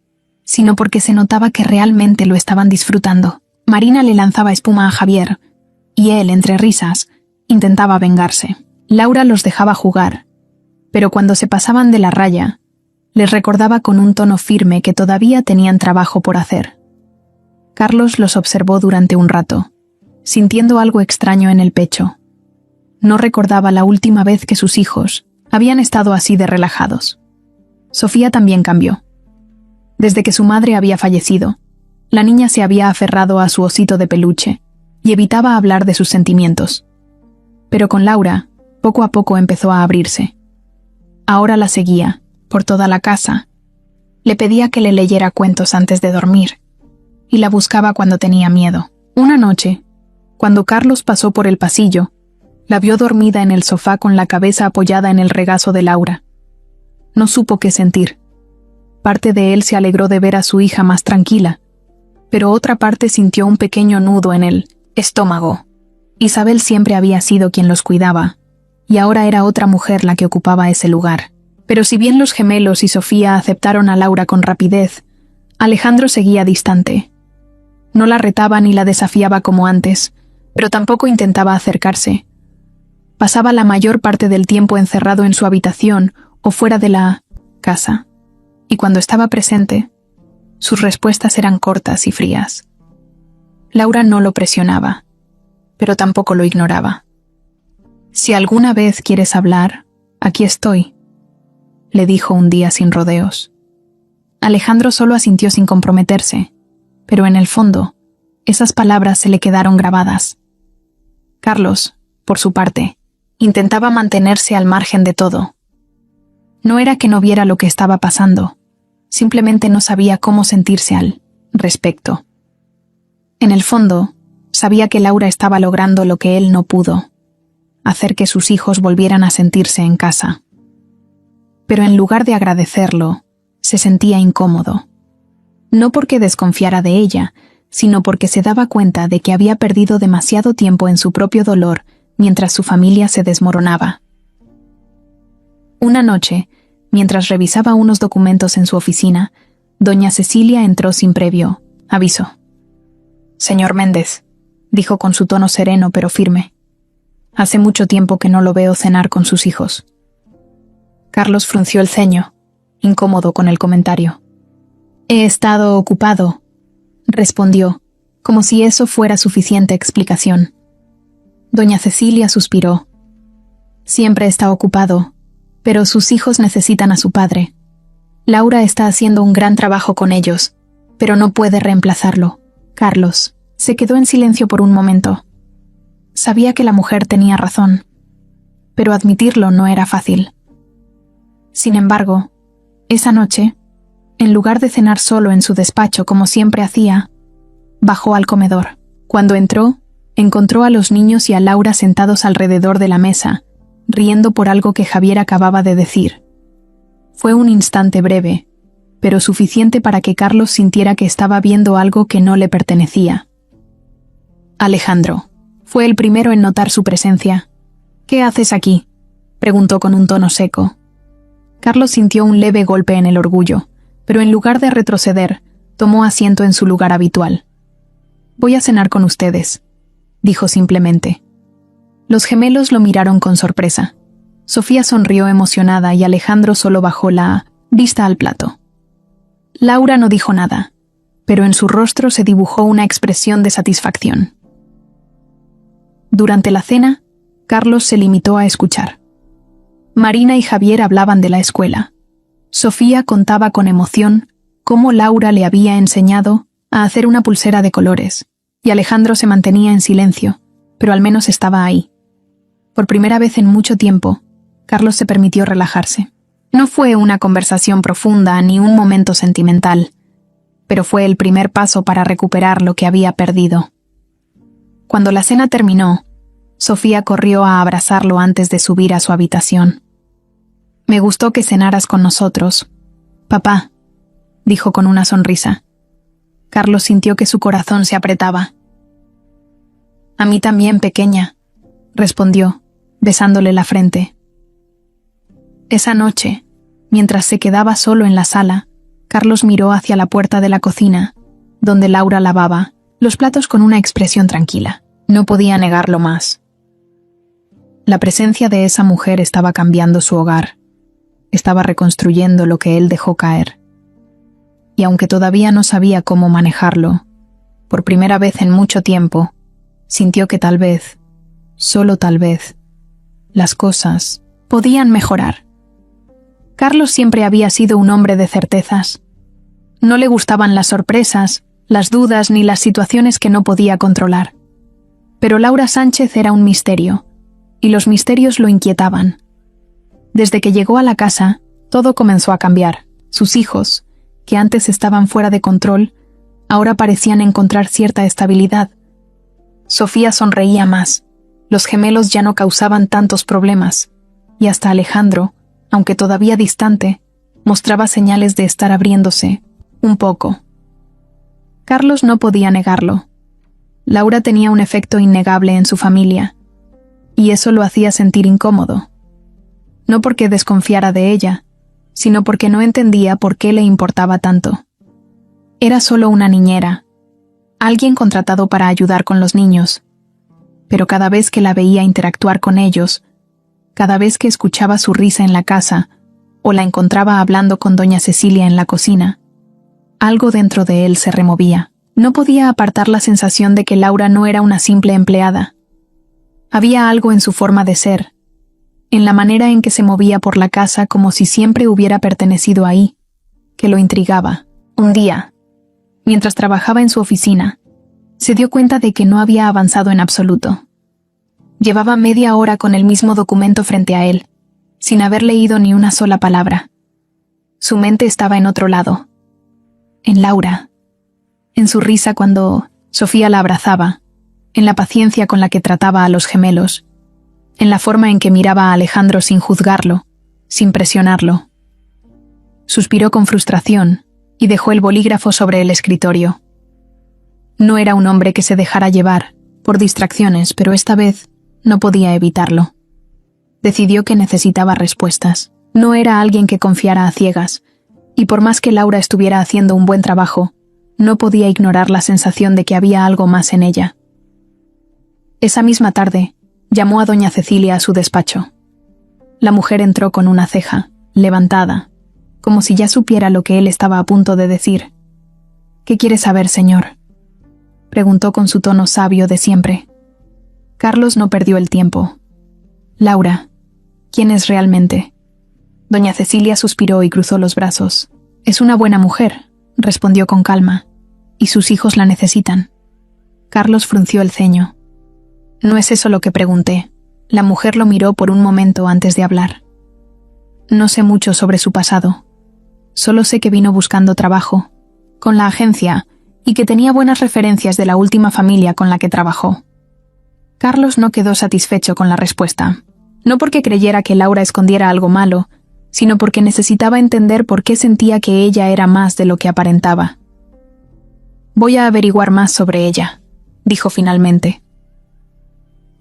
sino porque se notaba que realmente lo estaban disfrutando. Marina le lanzaba espuma a Javier, y él, entre risas, intentaba vengarse. Laura los dejaba jugar, pero cuando se pasaban de la raya, les recordaba con un tono firme que todavía tenían trabajo por hacer. Carlos los observó durante un rato, sintiendo algo extraño en el pecho. No recordaba la última vez que sus hijos habían estado así de relajados. Sofía también cambió. Desde que su madre había fallecido, la niña se había aferrado a su osito de peluche y evitaba hablar de sus sentimientos. Pero con Laura, poco a poco empezó a abrirse. Ahora la seguía, por toda la casa. Le pedía que le leyera cuentos antes de dormir, y la buscaba cuando tenía miedo. Una noche, cuando Carlos pasó por el pasillo, la vio dormida en el sofá con la cabeza apoyada en el regazo de Laura. No supo qué sentir. Parte de él se alegró de ver a su hija más tranquila, pero otra parte sintió un pequeño nudo en el estómago. Isabel siempre había sido quien los cuidaba, y ahora era otra mujer la que ocupaba ese lugar. Pero si bien los gemelos y Sofía aceptaron a Laura con rapidez, Alejandro seguía distante. No la retaba ni la desafiaba como antes, pero tampoco intentaba acercarse. Pasaba la mayor parte del tiempo encerrado en su habitación o fuera de la casa, y cuando estaba presente, sus respuestas eran cortas y frías. Laura no lo presionaba, pero tampoco lo ignoraba. «Si alguna vez quieres hablar, aquí estoy», le dijo un día sin rodeos. Alejandro solo asintió sin comprometerse, pero en el fondo, esas palabras se le quedaron grabadas. Carlos, por su parte, intentaba mantenerse al margen de todo. No era que no viera lo que estaba pasando, simplemente no sabía cómo sentirse al respecto. En el fondo, sabía que Laura estaba logrando lo que él no pudo, hacer que sus hijos volvieran a sentirse en casa. Pero en lugar de agradecerlo, se sentía incómodo. No porque desconfiara de ella, sino porque se daba cuenta de que había perdido demasiado tiempo en su propio dolor mientras su familia se desmoronaba. Una noche, mientras revisaba unos documentos en su oficina, doña Cecilia entró sin previo aviso. «Señor Méndez», dijo con su tono sereno pero firme, «hace mucho tiempo que no lo veo cenar con sus hijos». Carlos frunció el ceño, incómodo con el comentario. «He estado ocupado», respondió, como si eso fuera suficiente explicación. Doña Cecilia suspiró. «Siempre está ocupado, pero sus hijos necesitan a su padre. Laura está haciendo un gran trabajo con ellos, pero no puede reemplazarlo». Carlos se quedó en silencio por un momento. Sabía que la mujer tenía razón, pero admitirlo no era fácil. Sin embargo, esa noche, en lugar de cenar solo en su despacho como siempre hacía, bajó al comedor. Cuando entró, encontró a los niños y a Laura sentados alrededor de la mesa, riendo por algo que Javier acababa de decir. Fue un instante breve, pero suficiente para que Carlos sintiera que estaba viendo algo que no le pertenecía. Alejandro fue el primero en notar su presencia. «¿Qué haces aquí?», preguntó con un tono seco. Carlos sintió un leve golpe en el orgullo, pero en lugar de retroceder, tomó asiento en su lugar habitual. «Voy a cenar con ustedes», dijo simplemente. Los gemelos lo miraron con sorpresa. Sofía sonrió emocionada y Alejandro solo bajó la vista al plato. Laura no dijo nada, pero en su rostro se dibujó una expresión de satisfacción. Durante la cena, Carlos se limitó a escuchar. Marina y Javier hablaban de la escuela. Sofía contaba con emoción cómo Laura le había enseñado a hacer una pulsera de colores, y Alejandro se mantenía en silencio, pero al menos estaba ahí. Por primera vez en mucho tiempo, Carlos se permitió relajarse. No fue una conversación profunda ni un momento sentimental, pero fue el primer paso para recuperar lo que había perdido. Cuando la cena terminó, Sofía corrió a abrazarlo antes de subir a su habitación. «Me gustó que cenaras con nosotros, papá», dijo con una sonrisa. Carlos sintió que su corazón se apretaba. «A mí también, pequeña», respondió, besándole la frente. Esa noche, mientras se quedaba solo en la sala, Carlos miró hacia la puerta de la cocina, donde Laura lavaba los platos con una expresión tranquila. No podía negarlo más. La presencia de esa mujer estaba cambiando su hogar. Estaba reconstruyendo lo que él dejó caer. Y aunque todavía no sabía cómo manejarlo, por primera vez en mucho tiempo, sintió que tal vez, solo tal vez, las cosas podían mejorar. Carlos siempre había sido un hombre de certezas. No le gustaban las sorpresas, las dudas ni las situaciones que no podía controlar. Pero Laura Sánchez era un misterio, y los misterios lo inquietaban. Desde que llegó a la casa, todo comenzó a cambiar. Sus hijos, que antes estaban fuera de control, ahora parecían encontrar cierta estabilidad. Sofía sonreía más, los gemelos ya no causaban tantos problemas, y hasta Alejandro, aunque todavía distante, mostraba señales de estar abriéndose, un poco. Carlos no podía negarlo. Laura tenía un efecto innegable en su familia, y eso lo hacía sentir incómodo. No porque desconfiara de ella, sino porque no entendía por qué le importaba tanto. Era solo una niñera, alguien contratado para ayudar con los niños, pero cada vez que la veía interactuar con ellos, cada vez que escuchaba su risa en la casa o la encontraba hablando con doña Cecilia en la cocina, algo dentro de él se removía. No podía apartar la sensación de que Laura no era una simple empleada. Había algo en su forma de ser, en la manera en que se movía por la casa como si siempre hubiera pertenecido ahí, que lo intrigaba. Un día, mientras trabajaba en su oficina, se dio cuenta de que no había avanzado en absoluto. Llevaba media hora con el mismo documento frente a él, sin haber leído ni una sola palabra. Su mente estaba en otro lado, en Laura, en su risa cuando Sofía la abrazaba, en la paciencia con la que trataba a los gemelos, en la forma en que miraba a Alejandro sin juzgarlo, sin presionarlo. Suspiró con frustración y dejó el bolígrafo sobre el escritorio. No era un hombre que se dejara llevar por distracciones, pero esta vez no podía evitarlo. Decidió que necesitaba respuestas. No era alguien que confiara a ciegas, y por más que Laura estuviera haciendo un buen trabajo, no podía ignorar la sensación de que había algo más en ella. Esa misma tarde, llamó a doña Cecilia a su despacho. La mujer entró con una ceja, levantada, como si ya supiera lo que él estaba a punto de decir. «¿Qué quiere saber, señor?», preguntó con su tono sabio de siempre. Carlos no perdió el tiempo. «Laura, ¿quién es realmente?». Doña Cecilia suspiró y cruzó los brazos. «Es una buena mujer», respondió con calma, «y sus hijos la necesitan». Carlos frunció el ceño. «No es eso lo que pregunté». La mujer lo miró por un momento antes de hablar. «No sé mucho sobre su pasado. Solo sé que vino buscando trabajo, con la agencia, y que tenía buenas referencias de la última familia con la que trabajó». Carlos no quedó satisfecho con la respuesta. No porque creyera que Laura escondiera algo malo, sino porque necesitaba entender por qué sentía que ella era más de lo que aparentaba. «Voy a averiguar más sobre ella», dijo finalmente.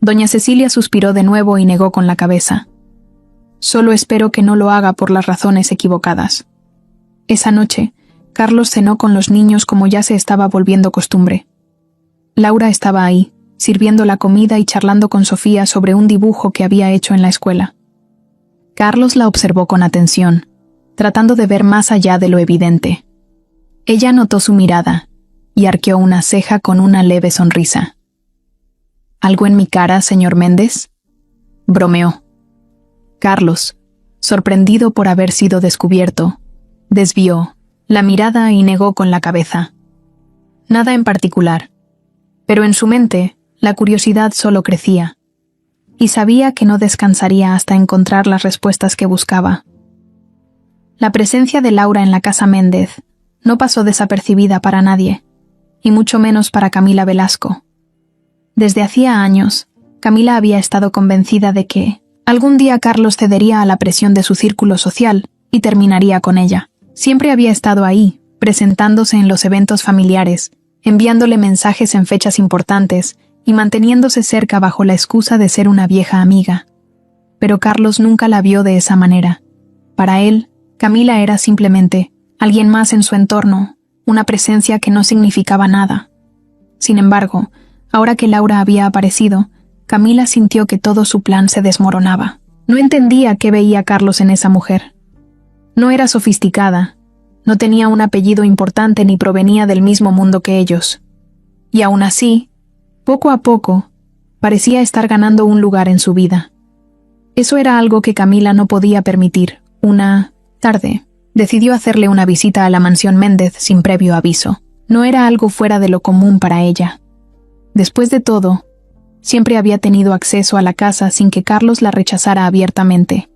Doña Cecilia suspiró de nuevo y negó con la cabeza. «Solo espero que no lo haga por las razones equivocadas». Esa noche, Carlos cenó con los niños como ya se estaba volviendo costumbre. Laura estaba ahí, sirviendo la comida y charlando con Sofía sobre un dibujo que había hecho en la escuela. Carlos la observó con atención, tratando de ver más allá de lo evidente. Ella notó su mirada y arqueó una ceja con una leve sonrisa. «¿Algo en mi cara, señor Méndez?», bromeó. Carlos, sorprendido por haber sido descubierto, Desvió la mirada y negó con la cabeza. Nada en particular. Pero en su mente, la curiosidad solo crecía. Y sabía que no descansaría hasta encontrar las respuestas que buscaba. La presencia de Laura en la casa Méndez no pasó desapercibida para nadie, y mucho menos para Camila Velasco. Desde hacía años, Camila había estado convencida de que algún día Carlos cedería a la presión de su círculo social y terminaría con ella. Siempre había estado ahí, presentándose en los eventos familiares, enviándole mensajes en fechas importantes y manteniéndose cerca bajo la excusa de ser una vieja amiga. Pero Carlos nunca la vio de esa manera. Para él, Camila era simplemente alguien más en su entorno, una presencia que no significaba nada. Sin embargo, ahora que Laura había aparecido, Camila sintió que todo su plan se desmoronaba. No entendía qué veía Carlos en esa mujer. No era sofisticada, no tenía un apellido importante ni provenía del mismo mundo que ellos. Y aún así, poco a poco, parecía estar ganando un lugar en su vida. Eso era algo que Camila no podía permitir. Una tarde, decidió hacerle una visita a la mansión Méndez sin previo aviso. No era algo fuera de lo común para ella. Después de todo, siempre había tenido acceso a la casa sin que Carlos la rechazara abiertamente.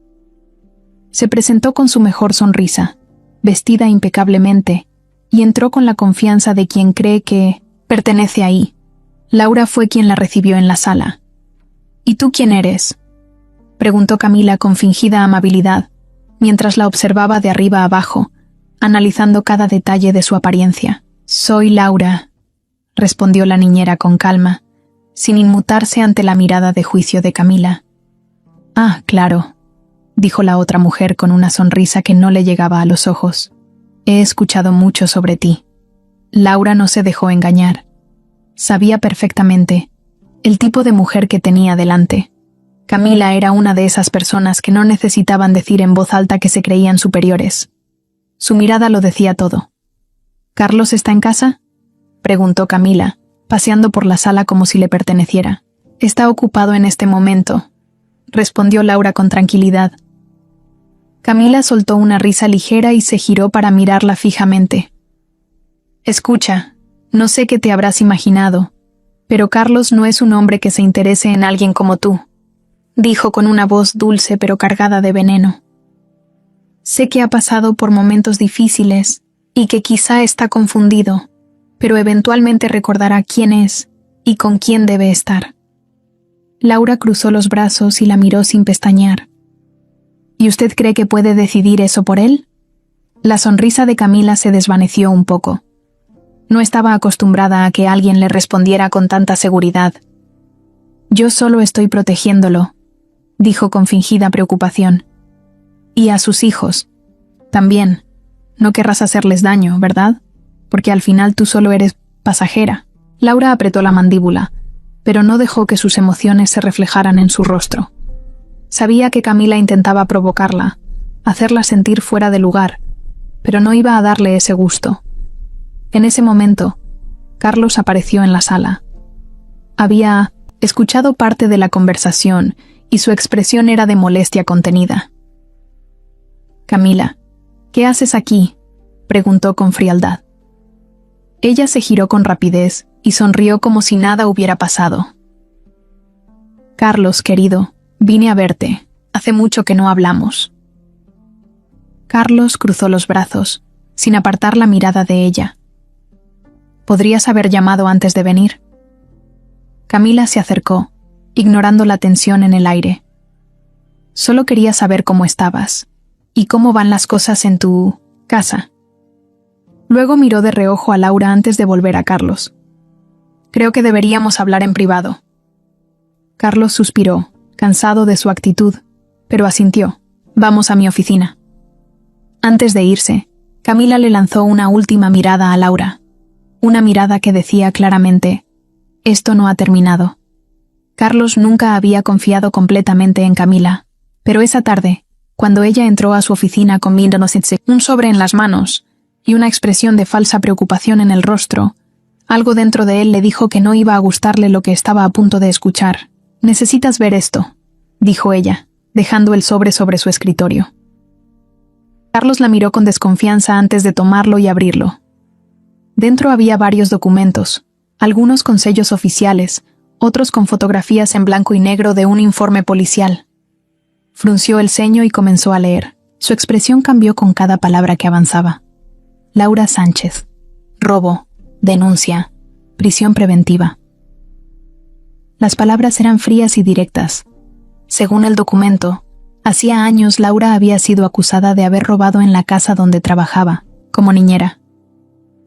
Se presentó con su mejor sonrisa, vestida impecablemente, y entró con la confianza de quien cree que pertenece ahí. Laura fue quien la recibió en la sala. ¿Y tú quién eres?, preguntó Camila con fingida amabilidad, mientras la observaba de arriba a abajo, analizando cada detalle de su apariencia. «Soy Laura», respondió la niñera con calma, sin inmutarse ante la mirada de juicio de Camila. «Ah, claro», dijo la otra mujer con una sonrisa que no le llegaba a los ojos. «He escuchado mucho sobre ti». Laura no se dejó engañar. Sabía perfectamente el tipo de mujer que tenía delante. Camila era una de esas personas que no necesitaban decir en voz alta que se creían superiores. Su mirada lo decía todo. «¿Carlos está en casa?», preguntó Camila, paseando por la sala como si le perteneciera. «Está ocupado en este momento», respondió Laura con tranquilidad. Camila soltó una risa ligera y se giró para mirarla fijamente. «Escucha, no sé qué te habrás imaginado, pero Carlos no es un hombre que se interese en alguien como tú», dijo con una voz dulce pero cargada de veneno. «Sé que ha pasado por momentos difíciles y que quizá está confundido, pero eventualmente recordará quién es y con quién debe estar». Laura cruzó los brazos y la miró sin pestañear. «¿Y usted cree que puede decidir eso por él?». La sonrisa de Camila se desvaneció un poco. No estaba acostumbrada a que alguien le respondiera con tanta seguridad. «Yo solo estoy protegiéndolo», dijo con fingida preocupación. «Y a sus hijos. También. No querrás hacerles daño, ¿verdad? Porque al final tú solo eres pasajera». Laura apretó la mandíbula, pero no dejó que sus emociones se reflejaran en su rostro. Sabía que Camila intentaba provocarla, hacerla sentir fuera de lugar, pero no iba a darle ese gusto. En ese momento, Carlos apareció en la sala. Había escuchado parte de la conversación y su expresión era de molestia contenida. «Camila, ¿qué haces aquí?», preguntó con frialdad. Ella se giró con rapidez y sonrió como si nada hubiera pasado. «Carlos, querido, vine a verte. Hace mucho que no hablamos». Carlos cruzó los brazos, sin apartar la mirada de ella. «¿Podrías haber llamado antes de venir?». Camila se acercó, ignorando la tensión en el aire. «Solo quería saber cómo estabas, y cómo van las cosas en tu casa». Luego miró de reojo a Laura antes de volver a Carlos. «Creo que deberíamos hablar en privado». Carlos suspiró, cansado de su actitud, pero asintió. «Vamos a mi oficina». Antes de irse, Camila le lanzó una última mirada a Laura. Una mirada que decía claramente: «Esto no ha terminado». Carlos nunca había confiado completamente en Camila, pero esa tarde, cuando ella entró a su oficina con un sobre en las manos y una expresión de falsa preocupación en el rostro, algo dentro de él le dijo que no iba a gustarle lo que estaba a punto de escuchar. «Necesitas ver esto», dijo ella, dejando el sobre su escritorio. Carlos la miró con desconfianza antes de tomarlo y abrirlo. Dentro había varios documentos, algunos con sellos oficiales, otros con fotografías en blanco y negro de un informe policial. Frunció el ceño y comenzó a leer. Su expresión cambió con cada palabra que avanzaba. Laura Sánchez. Robo. Denuncia. Prisión preventiva. Las palabras eran frías y directas. Según el documento, hacía años Laura había sido acusada de haber robado en la casa donde trabajaba, como niñera.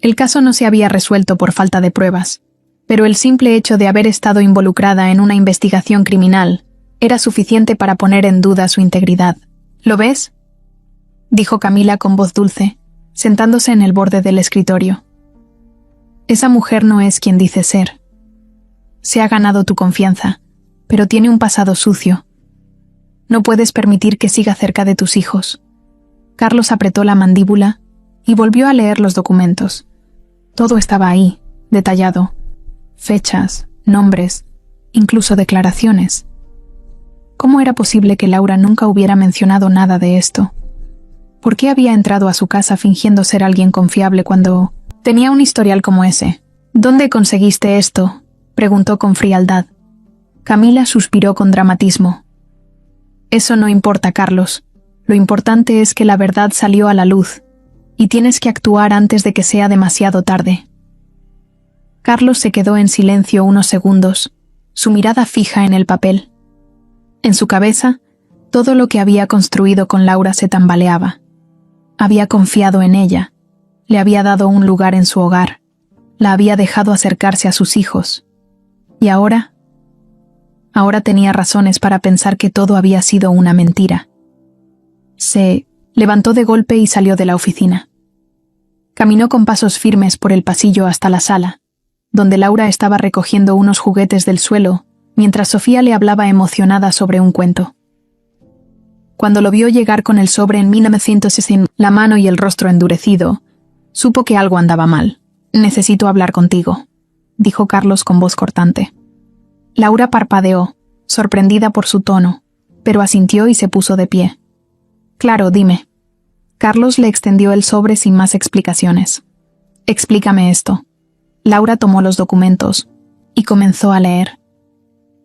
El caso no se había resuelto por falta de pruebas, pero el simple hecho de haber estado involucrada en una investigación criminal era suficiente para poner en duda su integridad. ¿Lo ves?, dijo Camila con voz dulce, sentándose en el borde del escritorio. Esa mujer no es quien dice ser. Se ha ganado tu confianza, pero tiene un pasado sucio. No puedes permitir que siga cerca de tus hijos. Carlos apretó la mandíbula y volvió a leer los documentos. Todo estaba ahí, detallado. Fechas, nombres, incluso declaraciones. ¿Cómo era posible que Laura nunca hubiera mencionado nada de esto? ¿Por qué había entrado a su casa fingiendo ser alguien confiable cuando tenía un historial como ese? ¿Dónde conseguiste esto?, preguntó con frialdad. Camila suspiró con dramatismo. Eso no importa, Carlos. Lo importante es que la verdad salió a la luz, y tienes que actuar antes de que sea demasiado tarde. Carlos se quedó en silencio unos segundos, su mirada fija en el papel. En su cabeza, todo lo que había construido con Laura se tambaleaba. Había confiado en ella, le había dado un lugar en su hogar, la había dejado acercarse a sus hijos. ¿Y ahora? Ahora tenía razones para pensar que todo había sido una mentira. Se levantó de golpe y salió de la oficina. Caminó con pasos firmes por el pasillo hasta la sala, donde Laura estaba recogiendo unos juguetes del suelo, mientras Sofía le hablaba emocionada sobre un cuento. Cuando lo vio llegar con el sobre en 1960, la mano y el rostro endurecido, supo que algo andaba mal. «Necesito hablar contigo», dijo Carlos con voz cortante. Laura parpadeó, sorprendida por su tono, pero asintió y se puso de pie. «Claro, dime». Carlos le extendió el sobre sin más explicaciones. «Explícame esto». Laura tomó los documentos y comenzó a leer.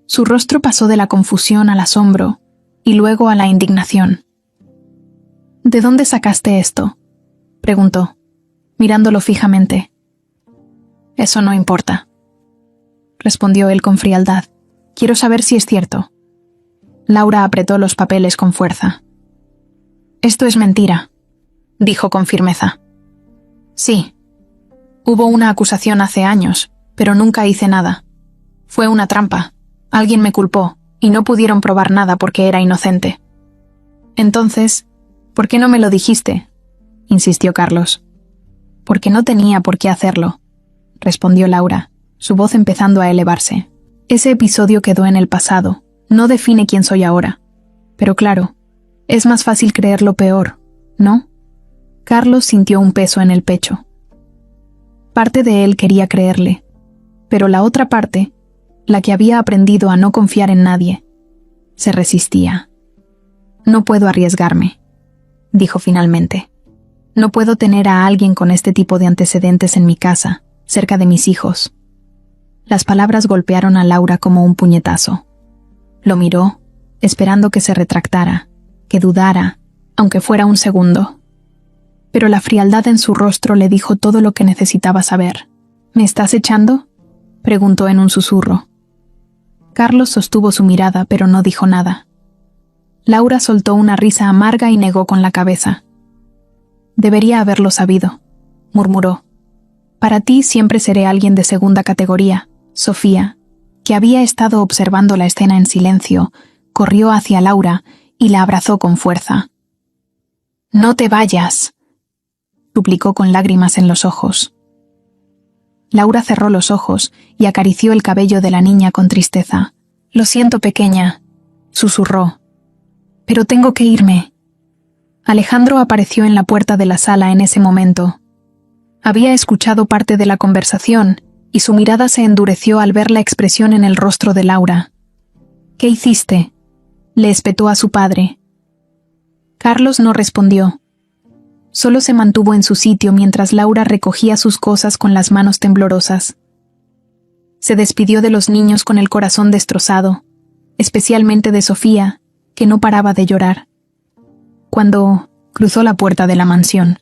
Su rostro pasó de la confusión al asombro y luego a la indignación. «¿De dónde sacaste esto?», preguntó, mirándolo fijamente. «Eso no importa», respondió él con frialdad. «Quiero saber si es cierto». Laura apretó los papeles con fuerza. «Esto es mentira», dijo con firmeza. «Sí. Hubo una acusación hace años, pero nunca hice nada. Fue una trampa. Alguien me culpó, y no pudieron probar nada porque era inocente». «Entonces, ¿por qué no me lo dijiste?», insistió Carlos. «Porque no tenía por qué hacerlo», respondió Laura, su voz empezando a elevarse. «Ese episodio quedó en el pasado, no define quién soy ahora. Pero claro, es más fácil creer lo peor, ¿no?». Carlos sintió un peso en el pecho. Parte de él quería creerle, pero la otra parte, la que había aprendido a no confiar en nadie, se resistía. «No puedo arriesgarme», dijo finalmente. «No puedo tener a alguien con este tipo de antecedentes en mi casa, cerca de mis hijos». Las palabras golpearon a Laura como un puñetazo. Lo miró, esperando que se retractara, que dudara, aunque fuera un segundo. Pero la frialdad en su rostro le dijo todo lo que necesitaba saber. «¿Me estás echando?», preguntó en un susurro. Carlos sostuvo su mirada, pero no dijo nada. Laura soltó una risa amarga y negó con la cabeza. «Debería haberlo sabido», murmuró. «Para ti siempre seré alguien de segunda categoría». Sofía, que había estado observando la escena en silencio, corrió hacia Laura y la abrazó con fuerza. «No te vayas», suplicó con lágrimas en los ojos. Laura cerró los ojos y acarició el cabello de la niña con tristeza. «Lo siento, pequeña», susurró. «Pero tengo que irme». Alejandro apareció en la puerta de la sala en ese momento. Había escuchado parte de la conversación y su mirada se endureció al ver la expresión en el rostro de Laura. «¿Qué hiciste?», le espetó a su padre. Carlos no respondió. Solo se mantuvo en su sitio mientras Laura recogía sus cosas con las manos temblorosas. Se despidió de los niños con el corazón destrozado, especialmente de Sofía, que no paraba de llorar. Cuando cruzó la puerta de la mansión,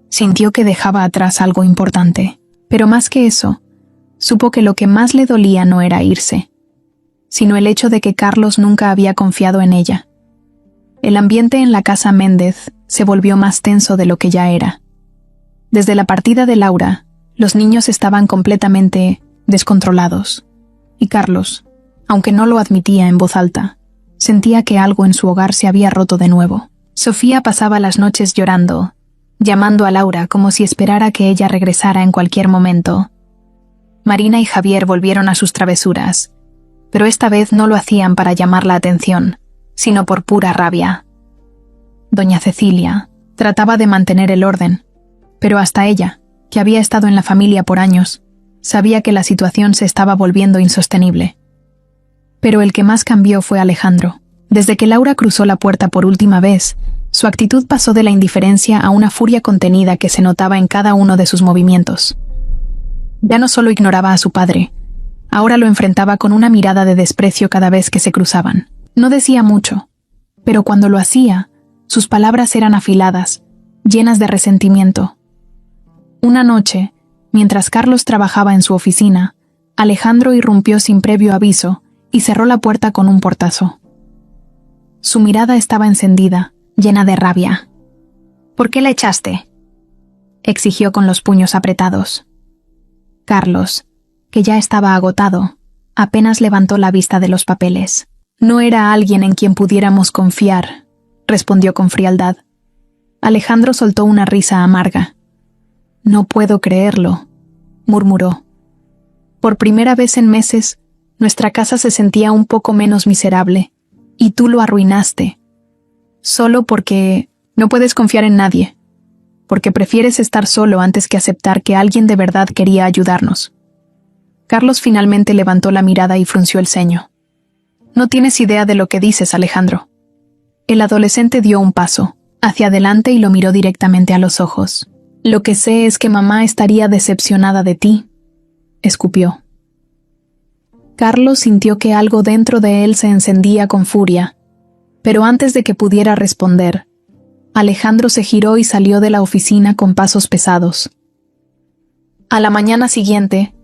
sintió que dejaba atrás algo importante, pero más que eso, supo que lo que más le dolía no era irse, sino el hecho de que Carlos nunca había confiado en ella. El ambiente en la casa Méndez se volvió más tenso de lo que ya era. Desde la partida de Laura, los niños estaban completamente descontrolados, y Carlos, aunque no lo admitía en voz alta, sentía que algo en su hogar se había roto de nuevo. Sofía pasaba las noches llorando, llamando a Laura como si esperara que ella regresara en cualquier momento. Marina y Javier volvieron a sus travesuras, pero esta vez no lo hacían para llamar la atención, sino por pura rabia. Doña Cecilia trataba de mantener el orden, pero hasta ella, que había estado en la familia por años, sabía que la situación se estaba volviendo insostenible. Pero el que más cambió fue Alejandro. Desde que Laura cruzó la puerta por última vez, su actitud pasó de la indiferencia a una furia contenida que se notaba en cada uno de sus movimientos. Ya no solo ignoraba a su padre, ahora lo enfrentaba con una mirada de desprecio cada vez que se cruzaban. No decía mucho, pero cuando lo hacía, sus palabras eran afiladas, llenas de resentimiento. Una noche, mientras Carlos trabajaba en su oficina, Alejandro irrumpió sin previo aviso y cerró la puerta con un portazo. Su mirada estaba encendida, llena de rabia. ¿Por qué la echaste?, exigió con los puños apretados. Carlos, que ya estaba agotado, apenas levantó la vista de los papeles. No era alguien en quien pudiéramos confiar, respondió con frialdad. Alejandro soltó una risa amarga. No puedo creerlo, murmuró. Por primera vez en meses, nuestra casa se sentía un poco menos miserable, y tú lo arruinaste. Solo porque no puedes confiar en nadie, porque prefieres estar solo antes que aceptar que alguien de verdad quería ayudarnos. Carlos finalmente levantó la mirada y frunció el ceño. No tienes idea de lo que dices, Alejandro. El adolescente dio un paso hacia adelante y lo miró directamente a los ojos. Lo que sé es que mamá estaría decepcionada de ti, escupió. Carlos sintió que algo dentro de él se encendía con furia, pero antes de que pudiera responder, Alejandro se giró y salió de la oficina con pasos pesados. A la mañana siguiente,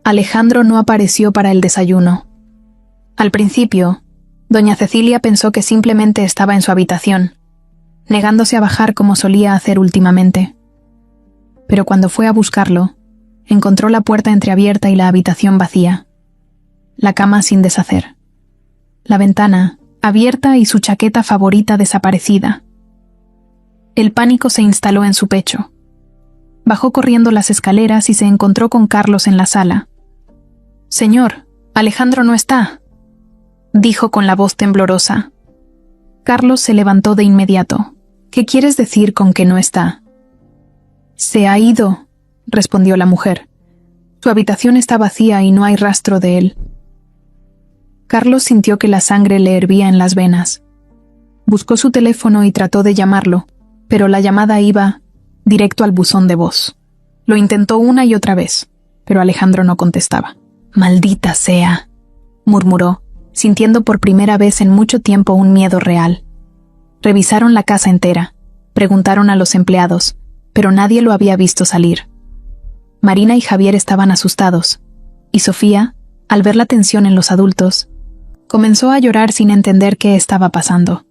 Alejandro no apareció para el desayuno. Al principio, doña Cecilia pensó que simplemente estaba en su habitación, negándose a bajar como solía hacer últimamente. Pero cuando fue a buscarlo, encontró la puerta entreabierta y la habitación vacía. La cama sin deshacer. La ventana abierta y su chaqueta favorita desaparecida. El pánico se instaló en su pecho. Bajó corriendo las escaleras y se encontró con Carlos en la sala. «Señor, Alejandro no está», dijo con la voz temblorosa. Carlos se levantó de inmediato. «¿Qué quieres decir con que no está?» «Se ha ido», respondió la mujer. «Su habitación está vacía y no hay rastro de él». Carlos sintió que la sangre le hervía en las venas. Buscó su teléfono y trató de llamarlo, pero la llamada iba directo al buzón de voz. Lo intentó una y otra vez, pero Alejandro no contestaba. «Maldita sea», murmuró, sintiendo por primera vez en mucho tiempo un miedo real. Revisaron la casa entera, preguntaron a los empleados, pero nadie lo había visto salir. Marina y Javier estaban asustados, y Sofía, al ver la tensión en los adultos, comenzó a llorar sin entender qué estaba pasando.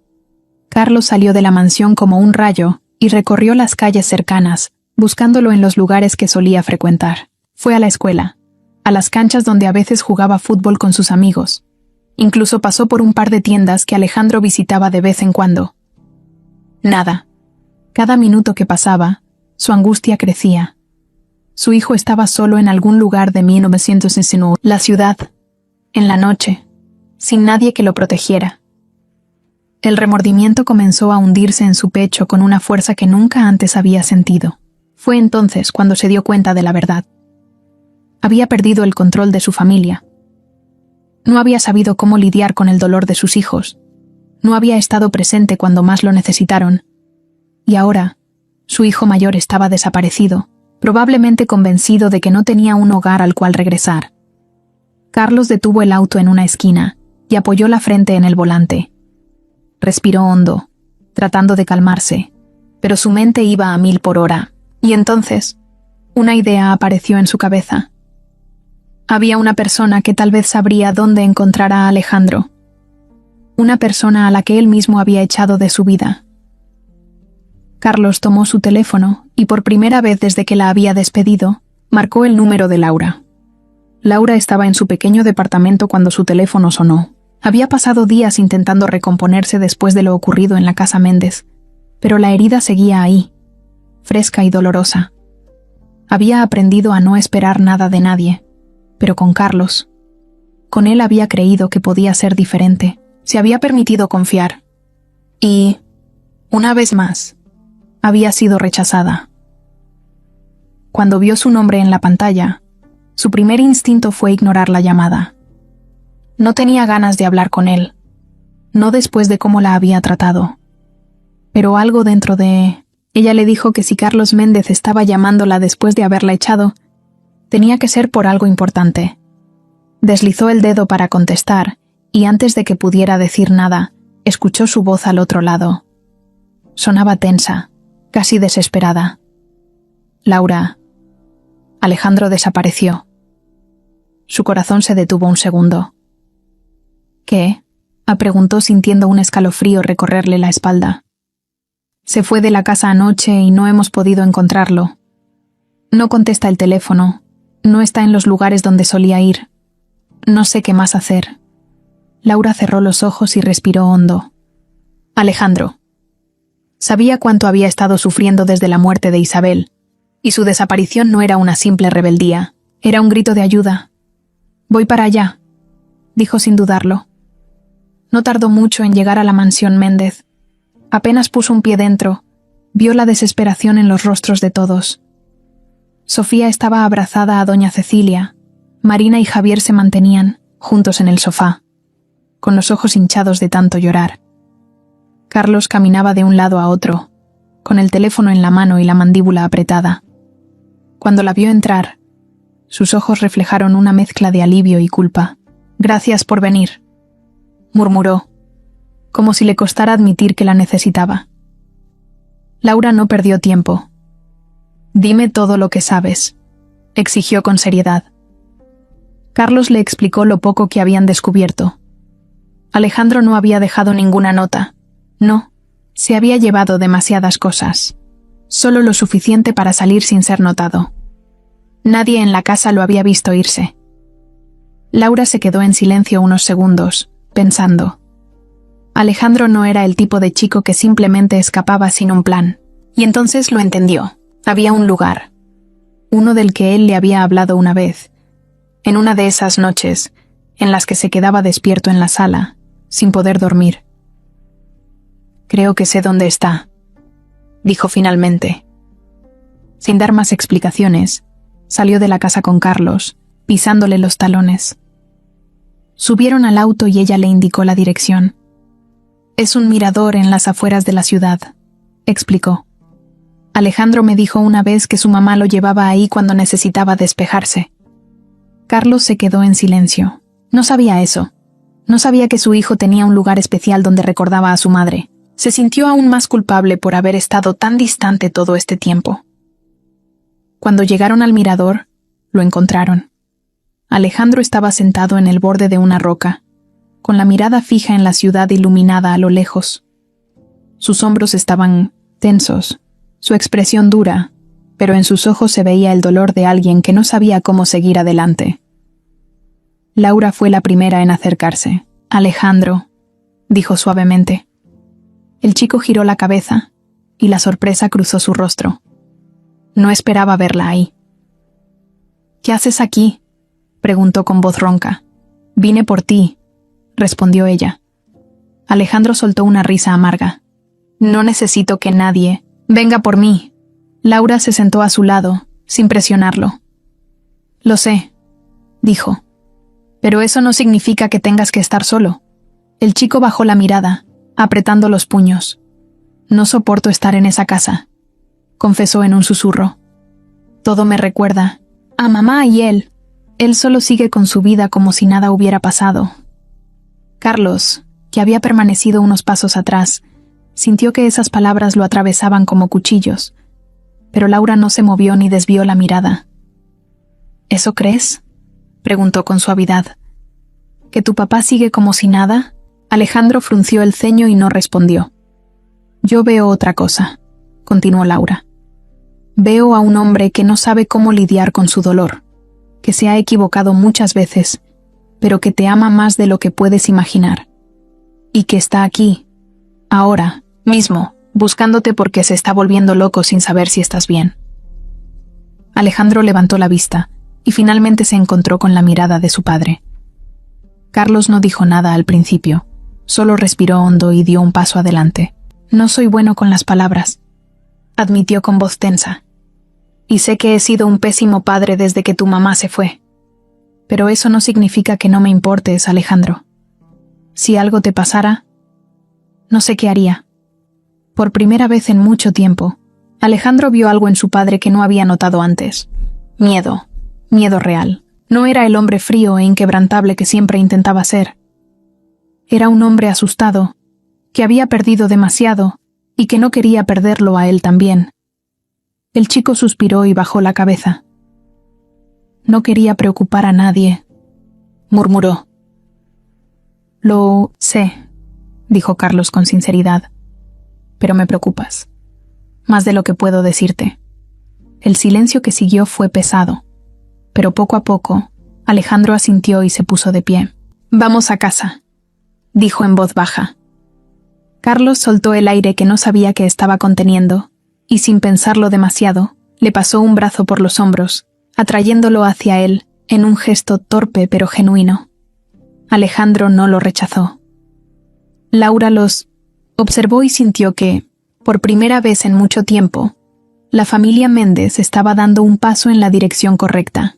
Carlos salió de la mansión como un rayo y recorrió las calles cercanas, buscándolo en los lugares que solía frecuentar. Fue a la escuela, a las canchas donde a veces jugaba fútbol con sus amigos. Incluso pasó por un par de tiendas que Alejandro visitaba de vez en cuando. Nada. Cada minuto que pasaba, su angustia crecía. Su hijo estaba solo en algún lugar de 1919, la ciudad, en la noche, sin nadie que lo protegiera. El remordimiento comenzó a hundirse en su pecho con una fuerza que nunca antes había sentido. Fue entonces cuando se dio cuenta de la verdad. Había perdido el control de su familia. No había sabido cómo lidiar con el dolor de sus hijos. No había estado presente cuando más lo necesitaron. Y ahora, Su hijo mayor estaba desaparecido, probablemente convencido de que no tenía un hogar al cual regresar. Carlos detuvo el auto en una esquina y apoyó la frente en el volante. Respiró hondo, tratando de calmarse, pero su mente iba a 1000 por hora, y entonces una idea apareció en su cabeza. Había una persona que tal vez sabría dónde encontrar a Alejandro. Una persona a la que él mismo había echado de su vida. Carlos tomó su teléfono y por primera vez desde que la había despedido, marcó el número de Laura. Laura estaba en su pequeño departamento cuando su teléfono sonó. Había pasado días intentando recomponerse después de lo ocurrido en la casa Méndez, pero la herida seguía ahí, fresca y dolorosa. Había aprendido a no esperar nada de nadie, pero con Carlos, con él había creído que podía ser diferente. Se había permitido confiar. Y, una vez más, había sido rechazada. Cuando vio su nombre en la pantalla, su primer instinto fue ignorar la llamada. No tenía ganas de hablar con él, no después de cómo la había tratado. Pero algo dentro de ella le dijo que si Carlos Méndez estaba llamándola después de haberla echado, tenía que ser por algo importante. Deslizó el dedo para contestar, y antes de que pudiera decir nada, escuchó su voz al otro lado. Sonaba tensa, casi desesperada. Laura. Alejandro desapareció. Su corazón se detuvo un segundo. ¿Qué? Preguntó sintiendo un escalofrío recorrerle la espalda. Se fue de la casa anoche y no hemos podido encontrarlo. No contesta el teléfono, no está en los lugares donde solía ir. No sé qué más hacer. Laura cerró los ojos y respiró hondo. Alejandro. Sabía cuánto había estado sufriendo desde la muerte de Isabel, y su desaparición no era una simple rebeldía, era un grito de ayuda. Voy para allá, dijo sin dudarlo. No tardó mucho en llegar a la mansión Méndez. Apenas puso un pie dentro, vio la desesperación en los rostros de todos. Sofía estaba abrazada a doña Cecilia. Marina y Javier se mantenían, juntos en el sofá, con los ojos hinchados de tanto llorar. Carlos caminaba de un lado a otro, con el teléfono en la mano y la mandíbula apretada. Cuando la vio entrar, sus ojos reflejaron una mezcla de alivio y culpa. «Gracias por venir», murmuró, como si le costara admitir que la necesitaba. Laura no perdió tiempo. «Dime todo lo que sabes», exigió con seriedad. Carlos le explicó lo poco que habían descubierto. Alejandro no había dejado ninguna nota. No, se había llevado demasiadas cosas. Solo lo suficiente para salir sin ser notado. Nadie en la casa lo había visto irse. Laura se quedó en silencio unos segundos, pensando. Alejandro no era el tipo de chico que simplemente escapaba sin un plan. Y entonces lo entendió. Había un lugar. Uno del que él le había hablado una vez. En una de esas noches, en las que se quedaba despierto en la sala, sin poder dormir. «Creo que sé dónde está», dijo finalmente. Sin dar más explicaciones, salió de la casa con Carlos, pisándole los talones. Subieron al auto y ella le indicó la dirección. «Es un mirador en las afueras de la ciudad», explicó. Alejandro me dijo una vez que su mamá lo llevaba ahí cuando necesitaba despejarse. Carlos se quedó en silencio. No sabía eso. No sabía que su hijo tenía un lugar especial donde recordaba a su madre. Se sintió aún más culpable por haber estado tan distante todo este tiempo. Cuando llegaron al mirador, lo encontraron. Alejandro estaba sentado en el borde de una roca, con la mirada fija en la ciudad iluminada a lo lejos. Sus hombros estaban tensos, su expresión dura, pero en sus ojos se veía el dolor de alguien que no sabía cómo seguir adelante. Laura fue la primera en acercarse. «Alejandro», dijo suavemente. El chico giró la cabeza, y la sorpresa cruzó su rostro. No esperaba verla ahí. «¿Qué haces aquí?», preguntó con voz ronca. «Vine por ti», respondió ella. Alejandro soltó una risa amarga. «No necesito que nadie venga por mí». Laura se sentó a su lado, sin presionarlo. «Lo sé», dijo. «Pero eso no significa que tengas que estar solo». El chico bajó la mirada, apretando los puños. «No soporto estar en esa casa. confesó en un susurro. Todo me recuerda a mamá y él. Él solo sigue con su vida como si nada hubiera pasado. Carlos, que había permanecido unos pasos atrás, sintió que esas palabras lo atravesaban como cuchillos, pero Laura no se movió ni desvió la mirada. ¿Eso crees?, preguntó con suavidad. ¿Que tu papá sigue como si nada? Alejandro frunció el ceño y no respondió. Yo veo otra cosa, continuó Laura. Veo a un hombre que no sabe cómo lidiar con su dolor, que se ha equivocado muchas veces, pero que te ama más de lo que puedes imaginar. Y que está aquí, ahora, mismo, buscándote porque se está volviendo loco sin saber si estás bien. Alejandro levantó la vista y finalmente se encontró con la mirada de su padre. Carlos no dijo nada al principio, solo respiró hondo y dio un paso adelante. No soy bueno con las palabras, admitió con voz tensa. Y sé que he sido un pésimo padre desde que tu mamá se fue. Pero eso no significa que no me importes, Alejandro. Si algo te pasara, no sé qué haría. Por primera vez en mucho tiempo, Alejandro vio algo en su padre que no había notado antes. Miedo real. No era el hombre frío e inquebrantable que siempre intentaba ser. Era un hombre asustado, que había perdido demasiado y que no quería perderlo a él también. El chico suspiró y bajó la cabeza. No quería preocupar a nadie, murmuró. Lo sé, dijo Carlos con sinceridad, pero me preocupas, más de lo que puedo decirte. El silencio que siguió fue pesado, pero poco a poco, Alejandro asintió y se puso de pie. Vamos a casa, dijo en voz baja. Carlos soltó el aire que no sabía que estaba conteniendo, y sin pensarlo demasiado, le pasó un brazo por los hombros, atrayéndolo hacia él en un gesto torpe pero genuino. Alejandro no lo rechazó. Laura los observó y sintió que, por primera vez en mucho tiempo, la familia Méndez estaba dando un paso en la dirección correcta.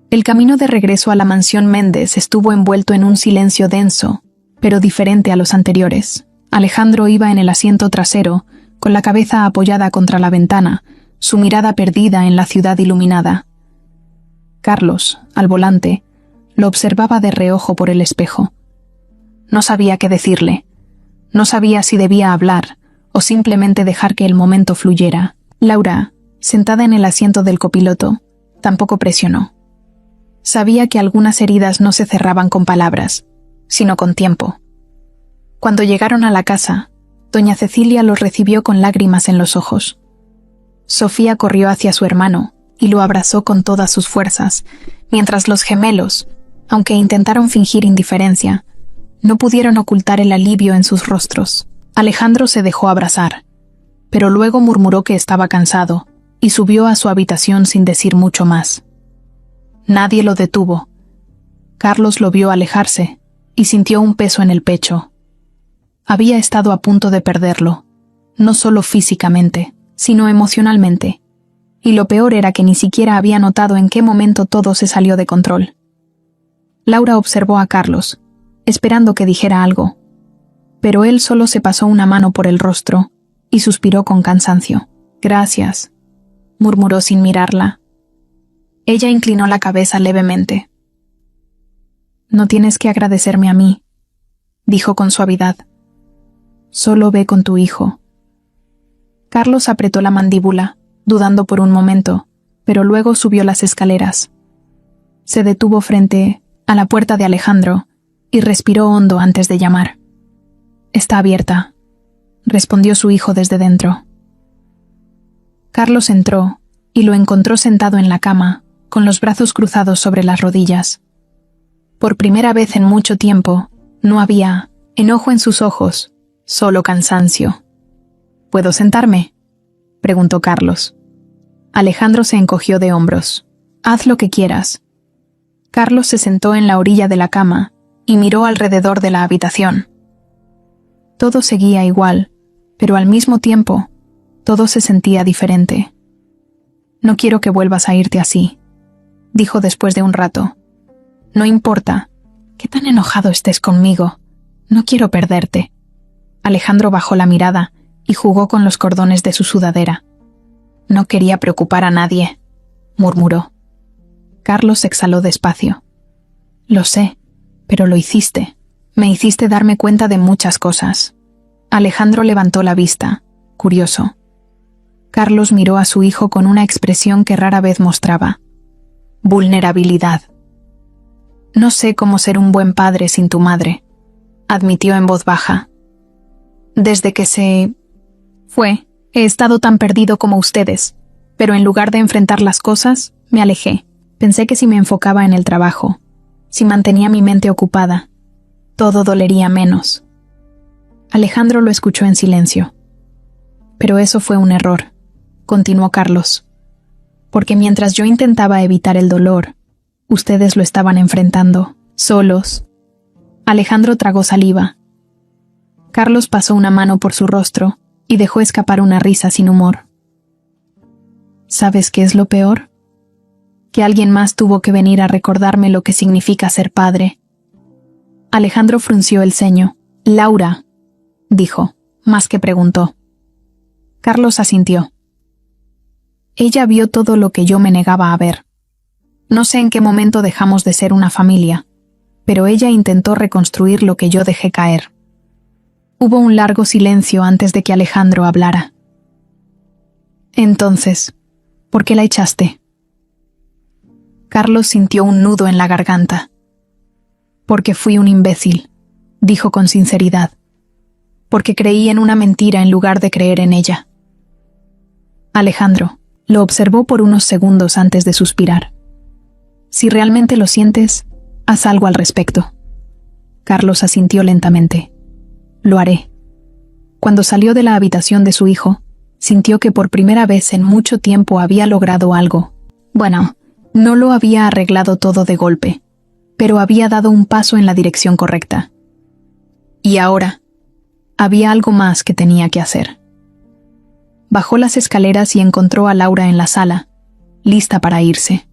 El camino de regreso a la mansión Méndez estuvo envuelto en un silencio denso, pero diferente a los anteriores. Alejandro iba en el asiento trasero, con la cabeza apoyada contra la ventana, su mirada perdida en la ciudad iluminada. Carlos, al volante, lo observaba de reojo por el espejo. No sabía qué decirle. No sabía si debía hablar o simplemente dejar que el momento fluyera. Laura, sentada en el asiento del copiloto, tampoco presionó. Sabía que algunas heridas no se cerraban con palabras, sino con tiempo. Cuando llegaron a la casa, doña Cecilia los recibió con lágrimas en los ojos. Sofía corrió hacia su hermano y lo abrazó con todas sus fuerzas, mientras los gemelos, aunque intentaron fingir indiferencia, no pudieron ocultar el alivio en sus rostros. Alejandro se dejó abrazar, pero luego murmuró que estaba cansado y subió a su habitación sin decir mucho más. Nadie lo detuvo. Carlos lo vio alejarse y sintió un peso en el pecho. Había estado a punto de perderlo, no solo físicamente, sino emocionalmente, y lo peor era que ni siquiera había notado en qué momento todo se salió de control. Laura observó a Carlos, esperando que dijera algo, pero él solo se pasó una mano por el rostro y suspiró con cansancio. «Gracias», murmuró sin mirarla. Ella inclinó la cabeza levemente. «No tienes que agradecerme a mí», dijo con suavidad. «Solo ve con tu hijo». Carlos apretó la mandíbula, dudando por un momento, pero luego subió las escaleras. Se detuvo frente a la puerta de Alejandro y respiró hondo antes de llamar. «Está abierta», respondió su hijo desde dentro. Carlos entró y lo encontró sentado en la cama, con los brazos cruzados sobre las rodillas. Por primera vez en mucho tiempo, no había enojo en sus ojos, solo cansancio. «¿Puedo sentarme?», preguntó Carlos. Alejandro se encogió de hombros. «Haz lo que quieras». Carlos se sentó en la orilla de la cama y miró alrededor de la habitación. Todo seguía igual, pero al mismo tiempo, todo se sentía diferente. «No quiero que vuelvas a irte así», dijo después de un rato. «No importa qué tan enojado estés conmigo, no quiero perderte». Alejandro bajó la mirada y jugó con los cordones de su sudadera. No quería preocupar a nadie, murmuró. Carlos exhaló despacio. Lo sé, pero lo hiciste. Me hiciste darme cuenta de muchas cosas. Alejandro levantó la vista, curioso. Carlos miró a su hijo con una expresión que rara vez mostraba. Vulnerabilidad. No sé cómo ser un buen padre sin tu madre, admitió en voz baja. Desde que se fue, he estado tan perdido como ustedes, pero en lugar de enfrentar las cosas, me alejé. Pensé que si me enfocaba en el trabajo, si mantenía mi mente ocupada, todo dolería menos. Alejandro lo escuchó en silencio. Pero eso fue un error, continuó Carlos, porque mientras yo intentaba evitar el dolor, ustedes lo estaban enfrentando, solos. Alejandro tragó saliva. Carlos pasó una mano por su rostro y dejó escapar una risa sin humor. ¿Sabes qué es lo peor? Que alguien más tuvo que venir a recordarme lo que significa ser padre. Alejandro frunció el ceño. Laura, dijo, más que preguntó. Carlos asintió. Ella vio todo lo que yo me negaba a ver. No sé en qué momento dejamos de ser una familia, pero ella intentó reconstruir lo que yo dejé caer. Hubo un largo silencio antes de que Alejandro hablara. Entonces, ¿por qué la echaste? Carlos sintió un nudo en la garganta. Porque fui un imbécil, dijo con sinceridad. Porque creí en una mentira en lugar de creer en ella. Alejandro lo observó por unos segundos antes de suspirar. Si realmente lo sientes, haz algo al respecto. Carlos asintió lentamente. Lo haré. Cuando salió de la habitación de su hijo, sintió que por primera vez en mucho tiempo había logrado algo. Bueno, no lo había arreglado todo de golpe, pero había dado un paso en la dirección correcta. Y ahora, había algo más que tenía que hacer. Bajó las escaleras y encontró a Laura en la sala, lista para irse.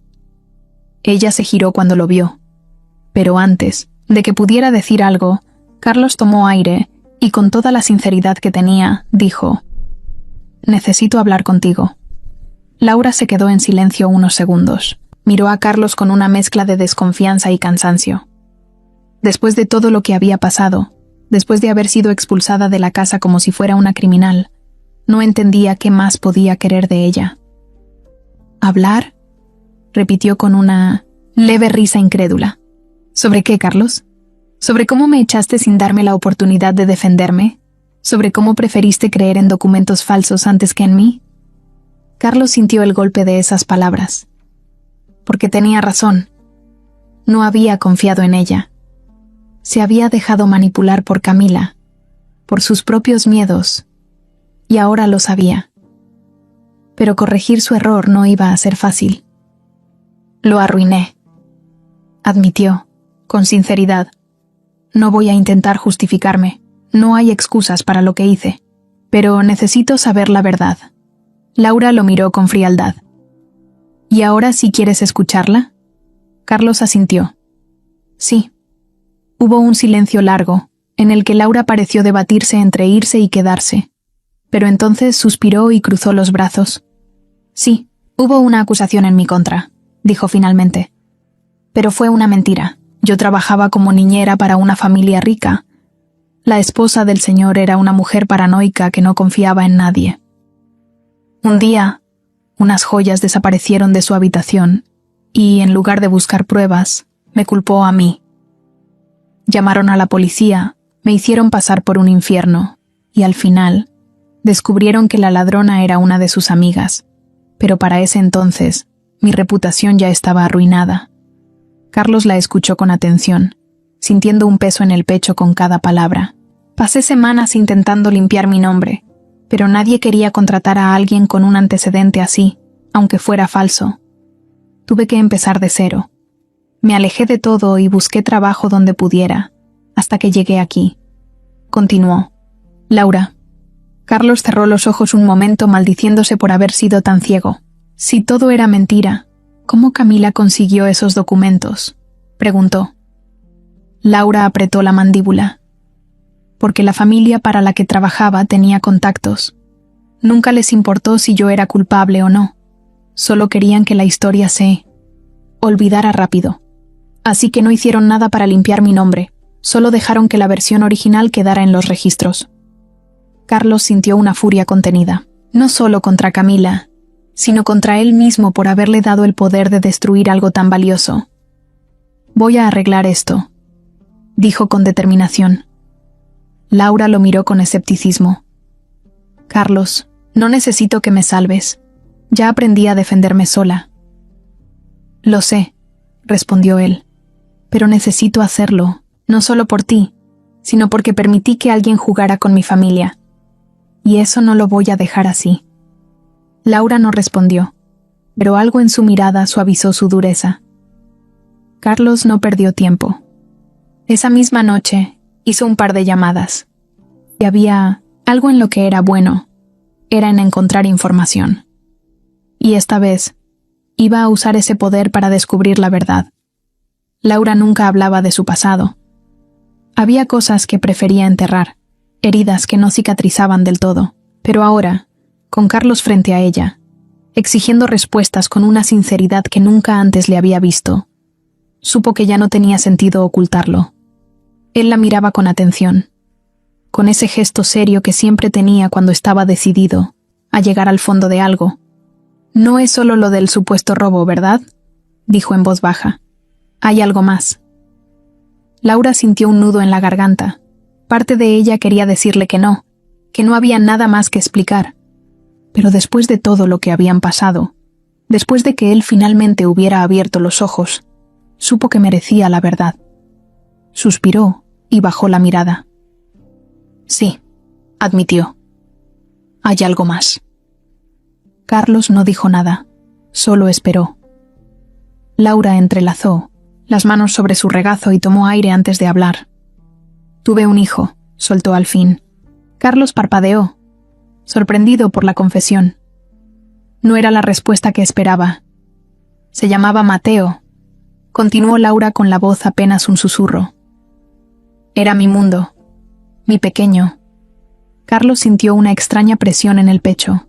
Ella se giró cuando lo vio, pero antes de que pudiera decir algo, Carlos tomó aire y con toda la sinceridad que tenía, dijo: «Necesito hablar contigo». Laura se quedó en silencio unos segundos. Miró a Carlos con una mezcla de desconfianza y cansancio. Después de todo lo que había pasado, después de haber sido expulsada de la casa como si fuera una criminal, no entendía qué más podía querer de ella. ¿Hablar?, repitió con una leve risa incrédula. ¿Sobre qué, Carlos? ¿Sobre cómo me echaste sin darme la oportunidad de defenderme? ¿Sobre cómo preferiste creer en documentos falsos antes que en mí? Carlos sintió el golpe de esas palabras. Porque tenía razón. No había confiado en ella. Se había dejado manipular por Camila, por sus propios miedos, y ahora lo sabía. Pero corregir su error no iba a ser fácil. Lo arruiné, admitió, con sinceridad. No voy a intentar justificarme. No hay excusas para lo que hice. Pero necesito saber la verdad. Laura lo miró con frialdad. ¿Y ahora sí quieres escucharla? Carlos asintió. Sí. Hubo un silencio largo, en el que Laura pareció debatirse entre irse y quedarse. Pero entonces suspiró y cruzó los brazos. Sí, hubo una acusación en mi contra, dijo finalmente. Pero fue una mentira. Yo trabajaba como niñera para una familia rica. La esposa del señor era una mujer paranoica que no confiaba en nadie. Un día, unas joyas desaparecieron de su habitación y, en lugar de buscar pruebas, me culpó a mí. Llamaron a la policía, me hicieron pasar por un infierno y, al final, descubrieron que la ladrona era una de sus amigas. Pero para ese entonces, mi reputación ya estaba arruinada. Carlos la escuchó con atención, sintiendo un peso en el pecho con cada palabra. Pasé semanas intentando limpiar mi nombre, pero nadie quería contratar a alguien con un antecedente así, aunque fuera falso. Tuve que empezar de cero. Me alejé de todo y busqué trabajo donde pudiera, hasta que llegué aquí. Continuó. Laura. Carlos cerró los ojos un momento maldiciéndose por haber sido tan ciego. Si todo era mentira, ¿cómo Camila consiguió esos documentos?, preguntó. Laura apretó la mandíbula. porque la familia para la que trabajaba tenía contactos. Nunca les importó si yo era culpable o no. Solo querían que la historia se olvidara rápido. Así que no hicieron nada para limpiar mi nombre, solo dejaron que la versión original quedara en los registros. Carlos sintió una furia contenida, no solo contra Camila, sino contra él mismo por haberle dado el poder de destruir algo tan valioso. «Voy a arreglar esto», dijo con determinación. Laura lo miró con escepticismo. «Carlos, no necesito que me salves. Ya aprendí a defenderme sola». «Lo sé», respondió él, «pero necesito hacerlo, no solo por ti, sino porque permití que alguien jugara con mi familia. Y eso no lo voy a dejar así». Laura no respondió, pero algo en su mirada suavizó su dureza. Carlos no perdió tiempo. Esa misma noche hizo un par de llamadas. Y había algo en lo que era bueno. Era en encontrar información. Y esta vez iba a usar ese poder para descubrir la verdad. Laura nunca hablaba de su pasado. Había cosas que prefería enterrar, heridas que no cicatrizaban del todo, pero ahora, con Carlos frente a ella, exigiendo respuestas con una sinceridad que nunca antes le había visto, supo que ya no tenía sentido ocultarlo. Él la miraba con atención, con ese gesto serio que siempre tenía cuando estaba decidido a llegar al fondo de algo. «No es solo lo del supuesto robo, ¿verdad?», dijo en voz baja. «Hay algo más». Laura sintió un nudo en la garganta. Parte de ella quería decirle que no había nada más que explicar. Pero después de todo lo que habían pasado, después de que él finalmente hubiera abierto los ojos, supo que merecía la verdad. Suspiró y bajó la mirada. «Sí», admitió. «Hay algo más». Carlos no dijo nada, solo esperó. Laura entrelazó las manos sobre su regazo y tomó aire antes de hablar. «Tuve un hijo», soltó al fin. Carlos parpadeó, sorprendido por la confesión. No era la respuesta que esperaba. «Se llamaba Mateo», continuó Laura con la voz apenas un susurro. «Era mi mundo, mi pequeño». Carlos sintió una extraña presión en el pecho.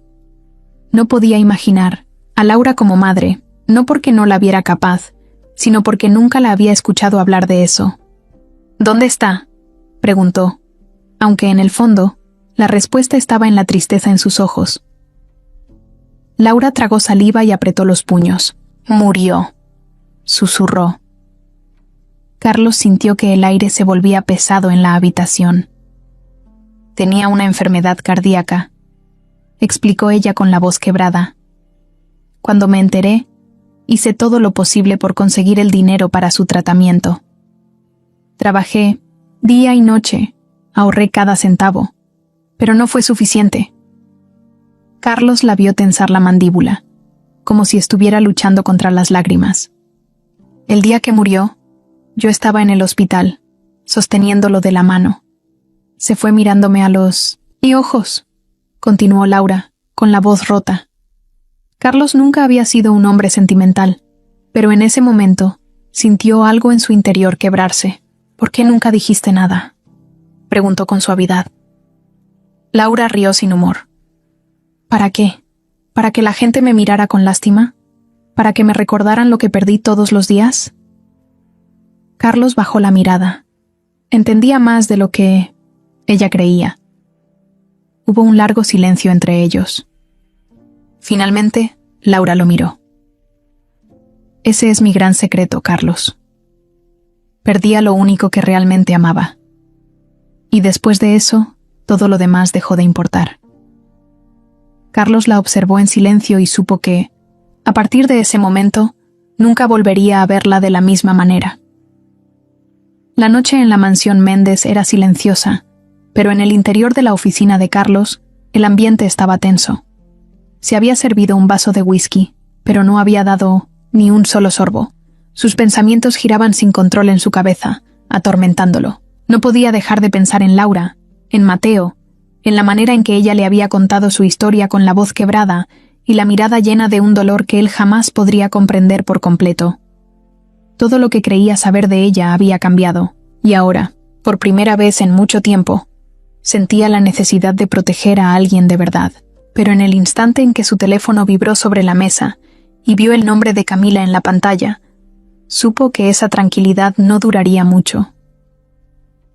No podía imaginar a Laura como madre, no porque no la viera capaz, sino porque nunca la había escuchado hablar de eso. «¿Dónde está?», preguntó, aunque en el fondo, la respuesta estaba en la tristeza en sus ojos. Laura tragó saliva y apretó los puños. «Murió», susurró. Carlos sintió que el aire se volvía pesado en la habitación. «Tenía una enfermedad cardíaca», explicó ella con la voz quebrada. «Cuando me enteré, hice todo lo posible por conseguir el dinero para su tratamiento. Trabajé día y noche, ahorré cada centavo, pero no fue suficiente». Carlos la vio tensar la mandíbula, como si estuviera luchando contra las lágrimas. «El día que murió, yo estaba en el hospital, sosteniéndolo de la mano. Se fue mirándome a los ojos», continuó Laura, con la voz rota. Carlos nunca había sido un hombre sentimental, pero en ese momento sintió algo en su interior quebrarse. «¿Por qué nunca dijiste nada?», preguntó con suavidad. Laura rió sin humor. «¿Para qué? ¿Para que la gente me mirara con lástima? ¿Para que me recordaran lo que perdí todos los días?». Carlos bajó la mirada. Entendía más de lo que ella creía. Hubo un largo silencio entre ellos. Finalmente, Laura lo miró. «Ese es mi gran secreto, Carlos. Perdí a lo único que realmente amaba. Y después de eso, todo lo demás dejó de importar». Carlos la observó en silencio y supo que, a partir de ese momento, nunca volvería a verla de la misma manera. La noche en la mansión Méndez era silenciosa, pero en el interior de la oficina de Carlos, el ambiente estaba tenso. Se había servido un vaso de whisky, pero no había dado ni un solo sorbo. Sus pensamientos giraban sin control en su cabeza, atormentándolo. No podía dejar de pensar en Laura, en Mateo, en la manera en que ella le había contado su historia con la voz quebrada y la mirada llena de un dolor que él jamás podría comprender por completo. Todo lo que creía saber de ella había cambiado, y ahora, por primera vez en mucho tiempo, Sentía la necesidad de proteger a alguien de verdad, pero en el instante en que su teléfono vibró sobre la mesa y vio el nombre de Camila en la pantalla, supo que esa tranquilidad no duraría mucho.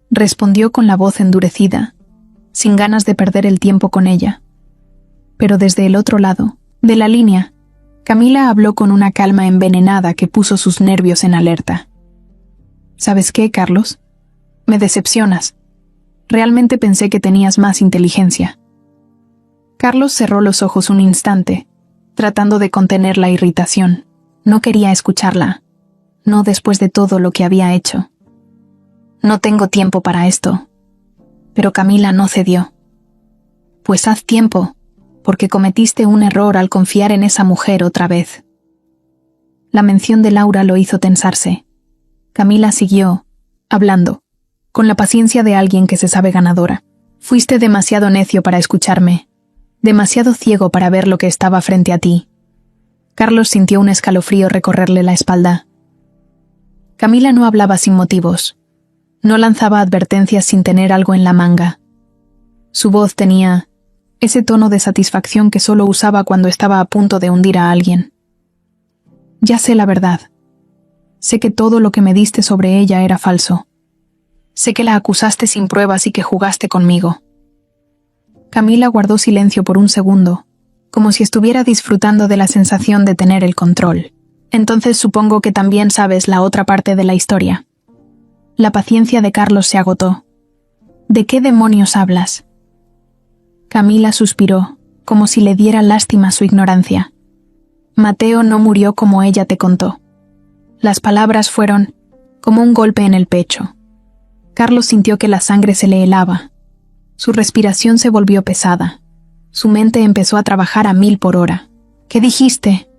Respondió con la voz endurecida, sin ganas de perder el tiempo con ella. Pero desde el otro lado, de la línea, Camila habló con una calma envenenada que puso sus nervios en alerta. ¿Sabes qué, Carlos? Me decepcionas. Realmente pensé que tenías más inteligencia. Carlos cerró los ojos un instante, tratando de contener la irritación. No quería escucharla, no después de todo lo que había hecho. No tengo tiempo para esto. Pero Camila no cedió. Pues haz tiempo, porque cometiste un error al confiar en esa mujer otra vez. La mención de Laura lo hizo tensarse. Camila siguió, hablando, con la paciencia de alguien que se sabe ganadora. Fuiste demasiado necio para escucharme, demasiado ciego para ver lo que estaba frente a ti. Carlos sintió un escalofrío recorrerle la espalda. Camila no hablaba sin motivos. No lanzaba advertencias sin tener algo en la manga. Su voz tenía ese tono de satisfacción que solo usaba cuando estaba a punto de hundir a alguien. Ya sé la verdad. Sé que todo lo que me diste sobre ella era falso. Sé que la acusaste sin pruebas y que jugaste conmigo. Camila guardó silencio por un segundo, como si estuviera disfrutando de la sensación de tener el control. Entonces supongo que también sabes la otra parte de la historia. La paciencia de Carlos se agotó. ¿De qué demonios hablas? Camila suspiró, como si le diera lástima su ignorancia. Mateo no murió como ella te contó. Las palabras fueron como un golpe en el pecho. Carlos sintió que la sangre se le helaba. Su respiración se volvió pesada. Su mente empezó a trabajar a 1000 por hora. ¿Qué dijiste?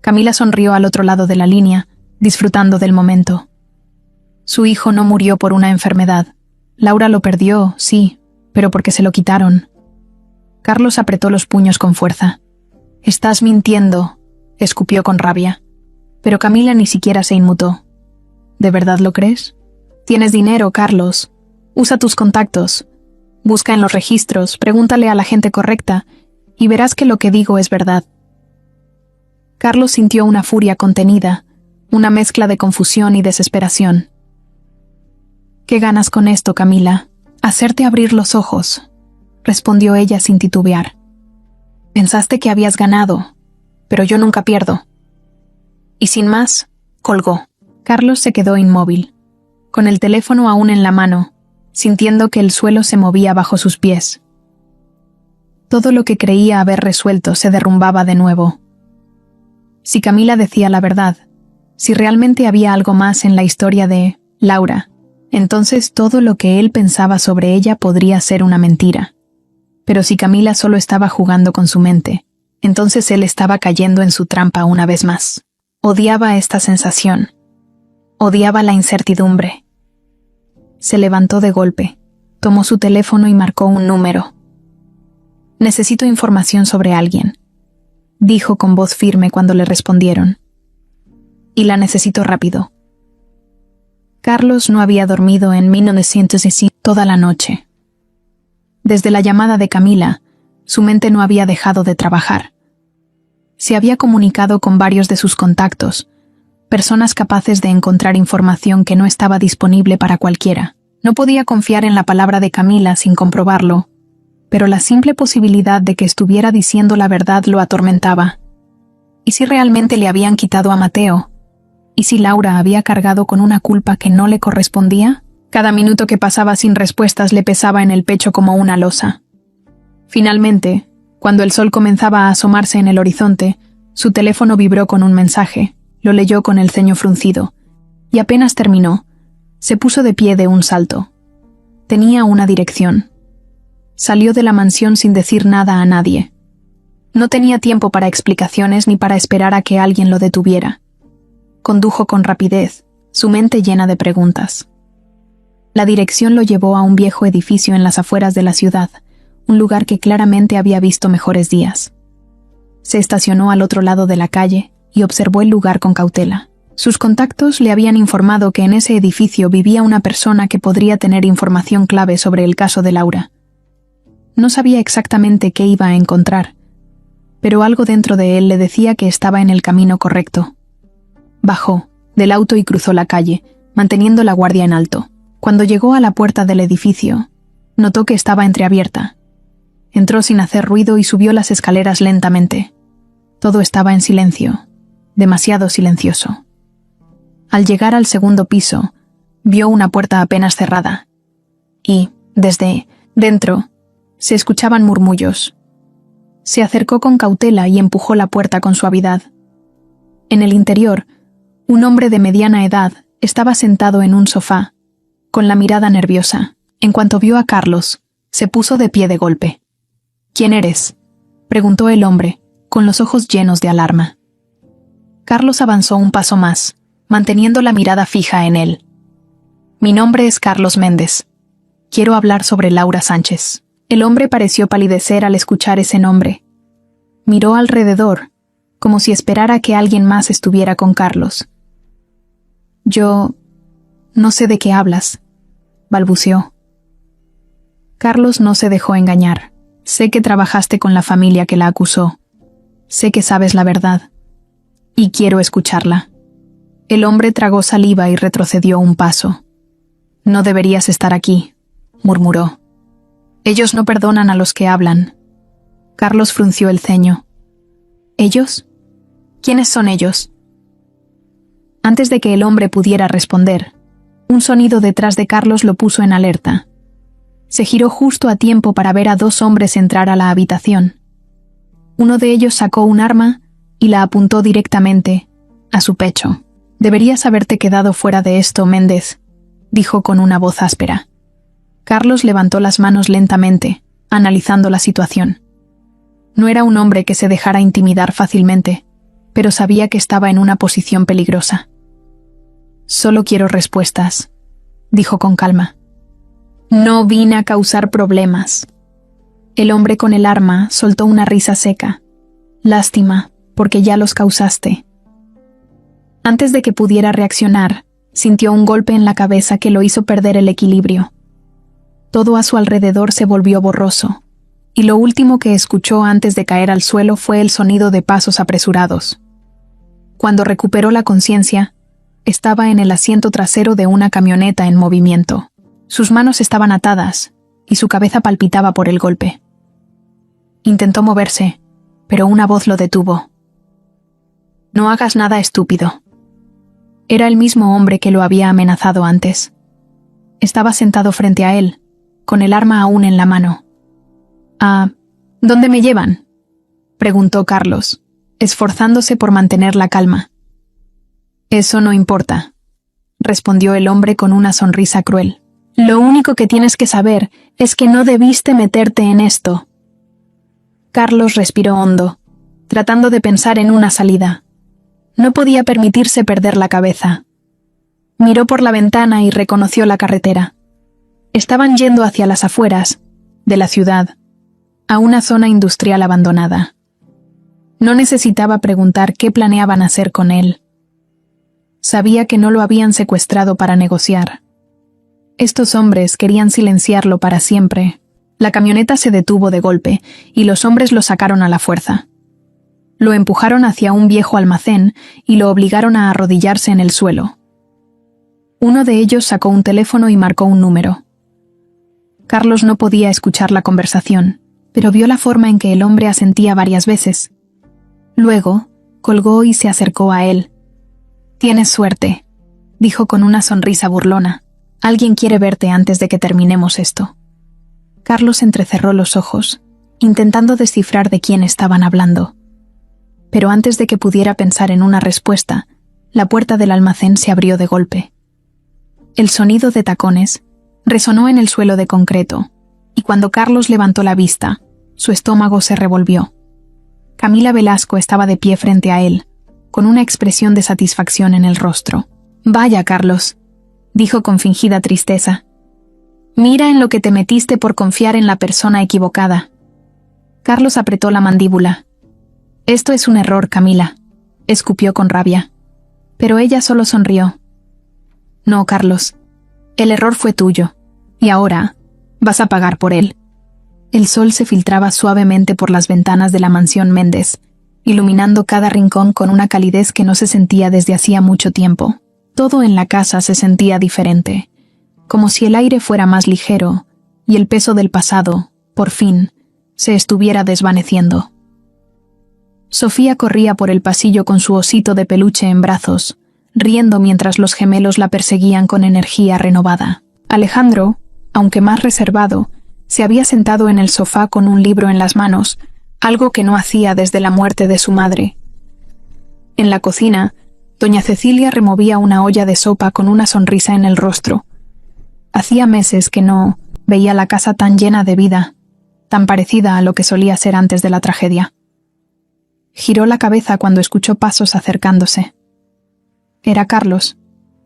Camila sonrió al otro lado de la línea, disfrutando del momento. Su hijo no murió por una enfermedad. Laura lo perdió, sí, pero porque se lo quitaron. Carlos apretó los puños con fuerza. «Estás mintiendo», escupió con rabia. Pero Camila ni siquiera se inmutó. ¿De verdad lo crees? Tienes dinero, Carlos. Usa tus contactos. Busca en los registros, pregúntale a la gente correcta, y verás que lo que digo es verdad. Carlos sintió una furia contenida, una mezcla de confusión y desesperación. «¿Qué ganas con esto, Camila? Hacerte abrir los ojos», respondió ella sin titubear. «Pensaste que habías ganado, pero yo nunca pierdo». Y sin más, colgó. Carlos se quedó inmóvil, con el teléfono aún en la mano, sintiendo que el suelo se movía bajo sus pies. Todo lo que creía haber resuelto se derrumbaba de nuevo. Si Camila decía la verdad, si realmente había algo más en la historia de Laura, entonces todo lo que él pensaba sobre ella podría ser una mentira. Pero si Camila solo estaba jugando con su mente, entonces él estaba cayendo en su trampa una vez más. Odiaba esta sensación. Odiaba la incertidumbre. Se levantó de golpe, tomó su teléfono y marcó un número. «Necesito información sobre alguien», dijo con voz firme cuando le respondieron. «Y la necesito rápido». Carlos no había dormido en 1905 toda la noche. Desde la llamada de Camila, su mente no había dejado de trabajar. Se había comunicado con varios de sus contactos, personas capaces de encontrar información que no estaba disponible para cualquiera. No podía confiar en la palabra de Camila sin comprobarlo, pero la simple posibilidad de que estuviera diciendo la verdad lo atormentaba. ¿Y si realmente le habían quitado a Mateo? ¿Y si Laura había cargado con una culpa que no le correspondía? Cada minuto que pasaba sin respuestas le pesaba en el pecho como una losa. Finalmente, cuando el sol comenzaba a asomarse en el horizonte, su teléfono vibró con un mensaje. Lo leyó con el ceño fruncido, y apenas terminó, se puso de pie de un salto. Tenía una dirección. Salió de la mansión sin decir nada a nadie. No tenía tiempo para explicaciones ni para esperar a que alguien lo detuviera. Condujo con rapidez, su mente llena de preguntas. La dirección lo llevó a un viejo edificio en las afueras de la ciudad, un lugar que claramente había visto mejores días. Se estacionó al otro lado de la calle y observó el lugar con cautela. Sus contactos le habían informado que en ese edificio vivía una persona que podría tener información clave sobre el caso de Laura. No sabía exactamente qué iba a encontrar, pero algo dentro de él le decía que estaba en el camino correcto. Bajó del auto y cruzó la calle, manteniendo la guardia en alto. Cuando llegó a la puerta del edificio, notó que estaba entreabierta. Entró sin hacer ruido y subió las escaleras lentamente. Todo estaba en silencio, demasiado silencioso. Al llegar al segundo piso, vio una puerta apenas cerrada. Y, desde dentro, se escuchaban murmullos. Se acercó con cautela y empujó la puerta con suavidad. En el interior, un hombre de mediana edad estaba sentado en un sofá, con la mirada nerviosa. En cuanto vio a Carlos, se puso de pie de golpe. «¿Quién eres?», preguntó el hombre, con los ojos llenos de alarma. Carlos avanzó un paso más, manteniendo la mirada fija en él. «Mi nombre es Carlos Méndez. Quiero hablar sobre Laura Sánchez». El hombre pareció palidecer al escuchar ese nombre. Miró alrededor, como si esperara que alguien más estuviera con Carlos. «Yo no sé de qué hablas», balbuceó. Carlos no se dejó engañar. «Sé que trabajaste con la familia que la acusó. Sé que sabes la verdad. Y quiero escucharla». El hombre tragó saliva y retrocedió un paso. «No deberías estar aquí», murmuró. «Ellos no perdonan a los que hablan». Carlos frunció el ceño. «¿Ellos? ¿Quiénes son ellos?». Antes de que el hombre pudiera responder, un sonido detrás de Carlos lo puso en alerta. Se giró justo a tiempo para ver a dos hombres entrar a la habitación. Uno de ellos sacó un arma y la apuntó directamente a su pecho. «Deberías haberte quedado fuera de esto, Méndez», dijo con una voz áspera. Carlos levantó las manos lentamente, analizando la situación. No era un hombre que se dejara intimidar fácilmente, pero sabía que estaba en una posición peligrosa. «Solo quiero respuestas», dijo con calma. «No vine a causar problemas». El hombre con el arma soltó una risa seca. «Lástima, porque ya los causaste». Antes de que pudiera reaccionar, sintió un golpe en la cabeza que lo hizo perder el equilibrio. Todo a su alrededor se volvió borroso, y lo último que escuchó antes de caer al suelo fue el sonido de pasos apresurados. Cuando recuperó la conciencia, estaba en el asiento trasero de una camioneta en movimiento. Sus manos estaban atadas, y su cabeza palpitaba por el golpe. Intentó moverse, pero una voz lo detuvo. «No hagas nada estúpido». Era el mismo hombre que lo había amenazado antes. Estaba sentado frente a él, con el arma aún en la mano. «¿A dónde me llevan?», preguntó Carlos, esforzándose por mantener la calma. «Eso no importa», respondió el hombre con una sonrisa cruel. «Lo único que tienes que saber es que no debiste meterte en esto». Carlos respiró hondo, tratando de pensar en una salida. No podía permitirse perder la cabeza. Miró por la ventana y reconoció la carretera. Estaban yendo hacia las afueras de la ciudad, a una zona industrial abandonada. No necesitaba preguntar qué planeaban hacer con él. Sabía que no lo habían secuestrado para negociar. Estos hombres querían silenciarlo para siempre. La camioneta se detuvo de golpe y los hombres lo sacaron a la fuerza. Lo empujaron hacia un viejo almacén y lo obligaron a arrodillarse en el suelo. Uno de ellos sacó un teléfono y marcó un número. Carlos no podía escuchar la conversación, pero vio la forma en que el hombre asentía varias veces. Luego, colgó y se acercó a él. «Tienes suerte», dijo con una sonrisa burlona. «Alguien quiere verte antes de que terminemos esto». Carlos entrecerró los ojos, intentando descifrar de quién estaban hablando. Pero antes de que pudiera pensar en una respuesta, la puerta del almacén se abrió de golpe. El sonido de tacones resonó en el suelo de concreto, y cuando Carlos levantó la vista, su estómago se revolvió. Camila Velasco estaba de pie frente a él, con una expresión de satisfacción en el rostro. «Vaya, Carlos», dijo con fingida tristeza. «Mira en lo que te metiste por confiar en la persona equivocada». Carlos apretó la mandíbula. «Esto es un error, Camila», escupió con rabia. Pero ella solo sonrió. No, Carlos. El error fue tuyo. Y ahora vas a pagar por él. El sol se filtraba suavemente por las ventanas de la mansión Méndez, iluminando cada rincón con una calidez que no se sentía desde hacía mucho tiempo. Todo en la casa se sentía diferente, como si el aire fuera más ligero y el peso del pasado, por fin, se estuviera desvaneciendo. Sofía corría por el pasillo con su osito de peluche en brazos, riendo mientras los gemelos la perseguían con energía renovada. Alejandro, aunque más reservado, se había sentado en el sofá con un libro en las manos, algo que no hacía desde la muerte de su madre. En la cocina, doña Cecilia removía una olla de sopa con una sonrisa en el rostro. Hacía meses que no veía la casa tan llena de vida, tan parecida a lo que solía ser antes de la tragedia. Giró la cabeza cuando escuchó pasos acercándose. Era Carlos,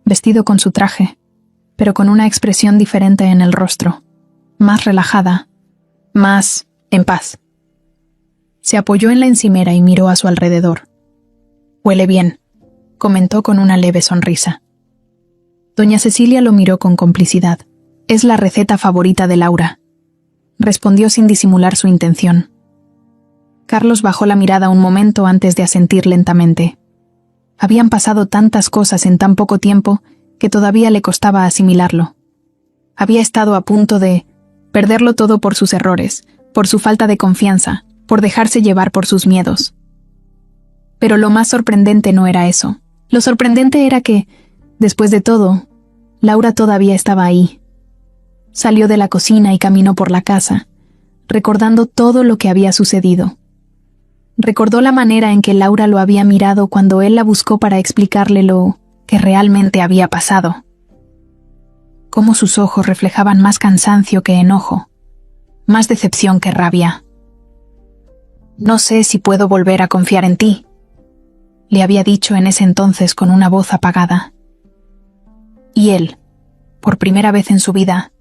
vestido con su traje, pero con una expresión diferente en el rostro, más relajada, más en paz. Se apoyó en la encimera y miró a su alrededor. «Huele bien», comentó con una leve sonrisa. Doña Cecilia lo miró con complicidad. «Es la receta favorita de Laura», respondió sin disimular su intención. Carlos bajó la mirada un momento antes de asentir lentamente. Habían pasado tantas cosas en tan poco tiempo que todavía le costaba asimilarlo. Había estado a punto de perderlo todo por sus errores, por su falta de confianza, por dejarse llevar por sus miedos. Pero lo más sorprendente no era eso. Lo sorprendente era que, después de todo, Laura todavía estaba ahí. Salió de la cocina y caminó por la casa, recordando todo lo que había sucedido. Recordó la manera en que Laura lo había mirado cuando él la buscó para explicarle lo que realmente había pasado. Cómo sus ojos reflejaban más cansancio que enojo, más decepción que rabia. «No sé si puedo volver a confiar en ti», le había dicho en ese entonces con una voz apagada. Y él, por primera vez en su vida,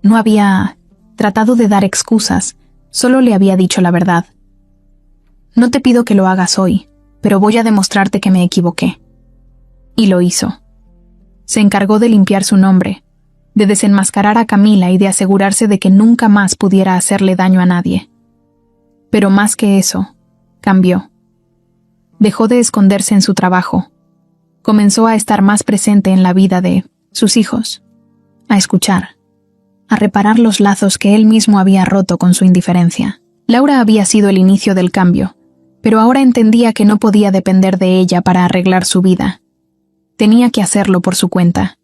no había tratado de dar excusas, solo le había dicho la verdad. «No te pido que lo hagas hoy, pero voy a demostrarte que me equivoqué». Y lo hizo. Se encargó de limpiar su nombre, de desenmascarar a Camila y de asegurarse de que nunca más pudiera hacerle daño a nadie. Pero más que eso, cambió. Dejó de esconderse en su trabajo. Comenzó a estar más presente en la vida de sus hijos, a escuchar, a reparar los lazos que él mismo había roto con su indiferencia. Laura había sido el inicio del cambio, pero ahora entendía que no podía depender de ella para arreglar su vida. Tenía que hacerlo por su cuenta.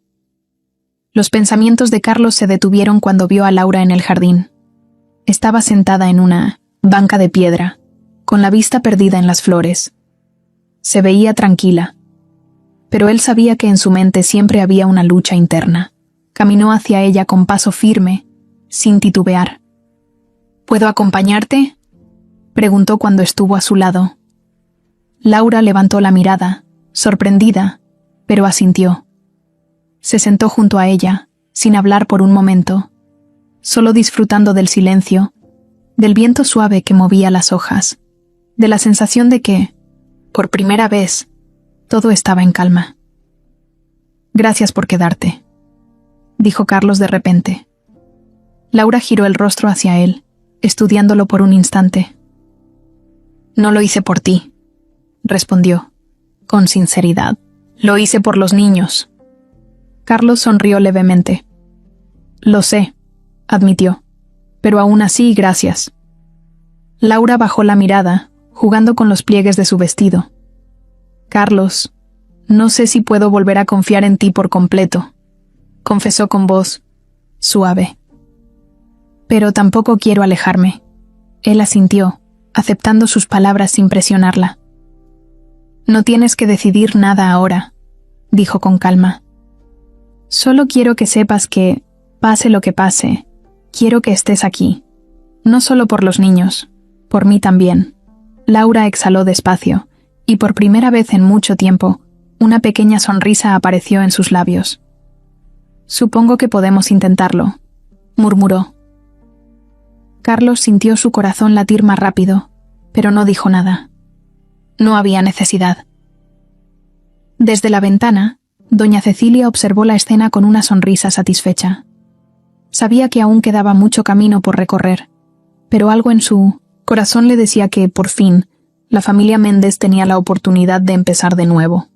Los pensamientos de Carlos se detuvieron cuando vio a Laura en el jardín. Estaba sentada en una banca de piedra, con la vista perdida en las flores. Se veía tranquila, pero él sabía que en su mente siempre había una lucha interna. Caminó hacia ella con paso firme, sin titubear. «¿Puedo acompañarte?», preguntó cuando estuvo a su lado. Laura levantó la mirada, sorprendida, pero asintió. Se sentó junto a ella, sin hablar por un momento, solo disfrutando del silencio, del viento suave que movía las hojas, de la sensación de que, por primera vez, todo estaba en calma. «Gracias por quedarte», dijo Carlos de repente. Laura giró el rostro hacia él, estudiándolo por un instante. «No lo hice por ti», respondió, con sinceridad. «Lo hice por los niños». Carlos sonrió levemente. «Lo sé», admitió, «pero aún así, gracias». Laura bajó la mirada, jugando con los pliegues de su vestido. «Carlos, no sé si puedo volver a confiar en ti por completo», confesó con voz suave. «Pero tampoco quiero alejarme». Él asintió, aceptando sus palabras sin presionarla. «No tienes que decidir nada ahora», dijo con calma. «Solo quiero que sepas que, pase lo que pase, quiero que estés aquí. No solo por los niños, por mí también». Laura exhaló despacio, y por primera vez en mucho tiempo, una pequeña sonrisa apareció en sus labios. «Supongo que podemos intentarlo», murmuró. Carlos sintió su corazón latir más rápido, pero no dijo nada. No había necesidad. Desde la ventana, doña Cecilia observó la escena con una sonrisa satisfecha. Sabía que aún quedaba mucho camino por recorrer, pero algo en su corazón le decía que, por fin, la familia Méndez tenía la oportunidad de empezar de nuevo.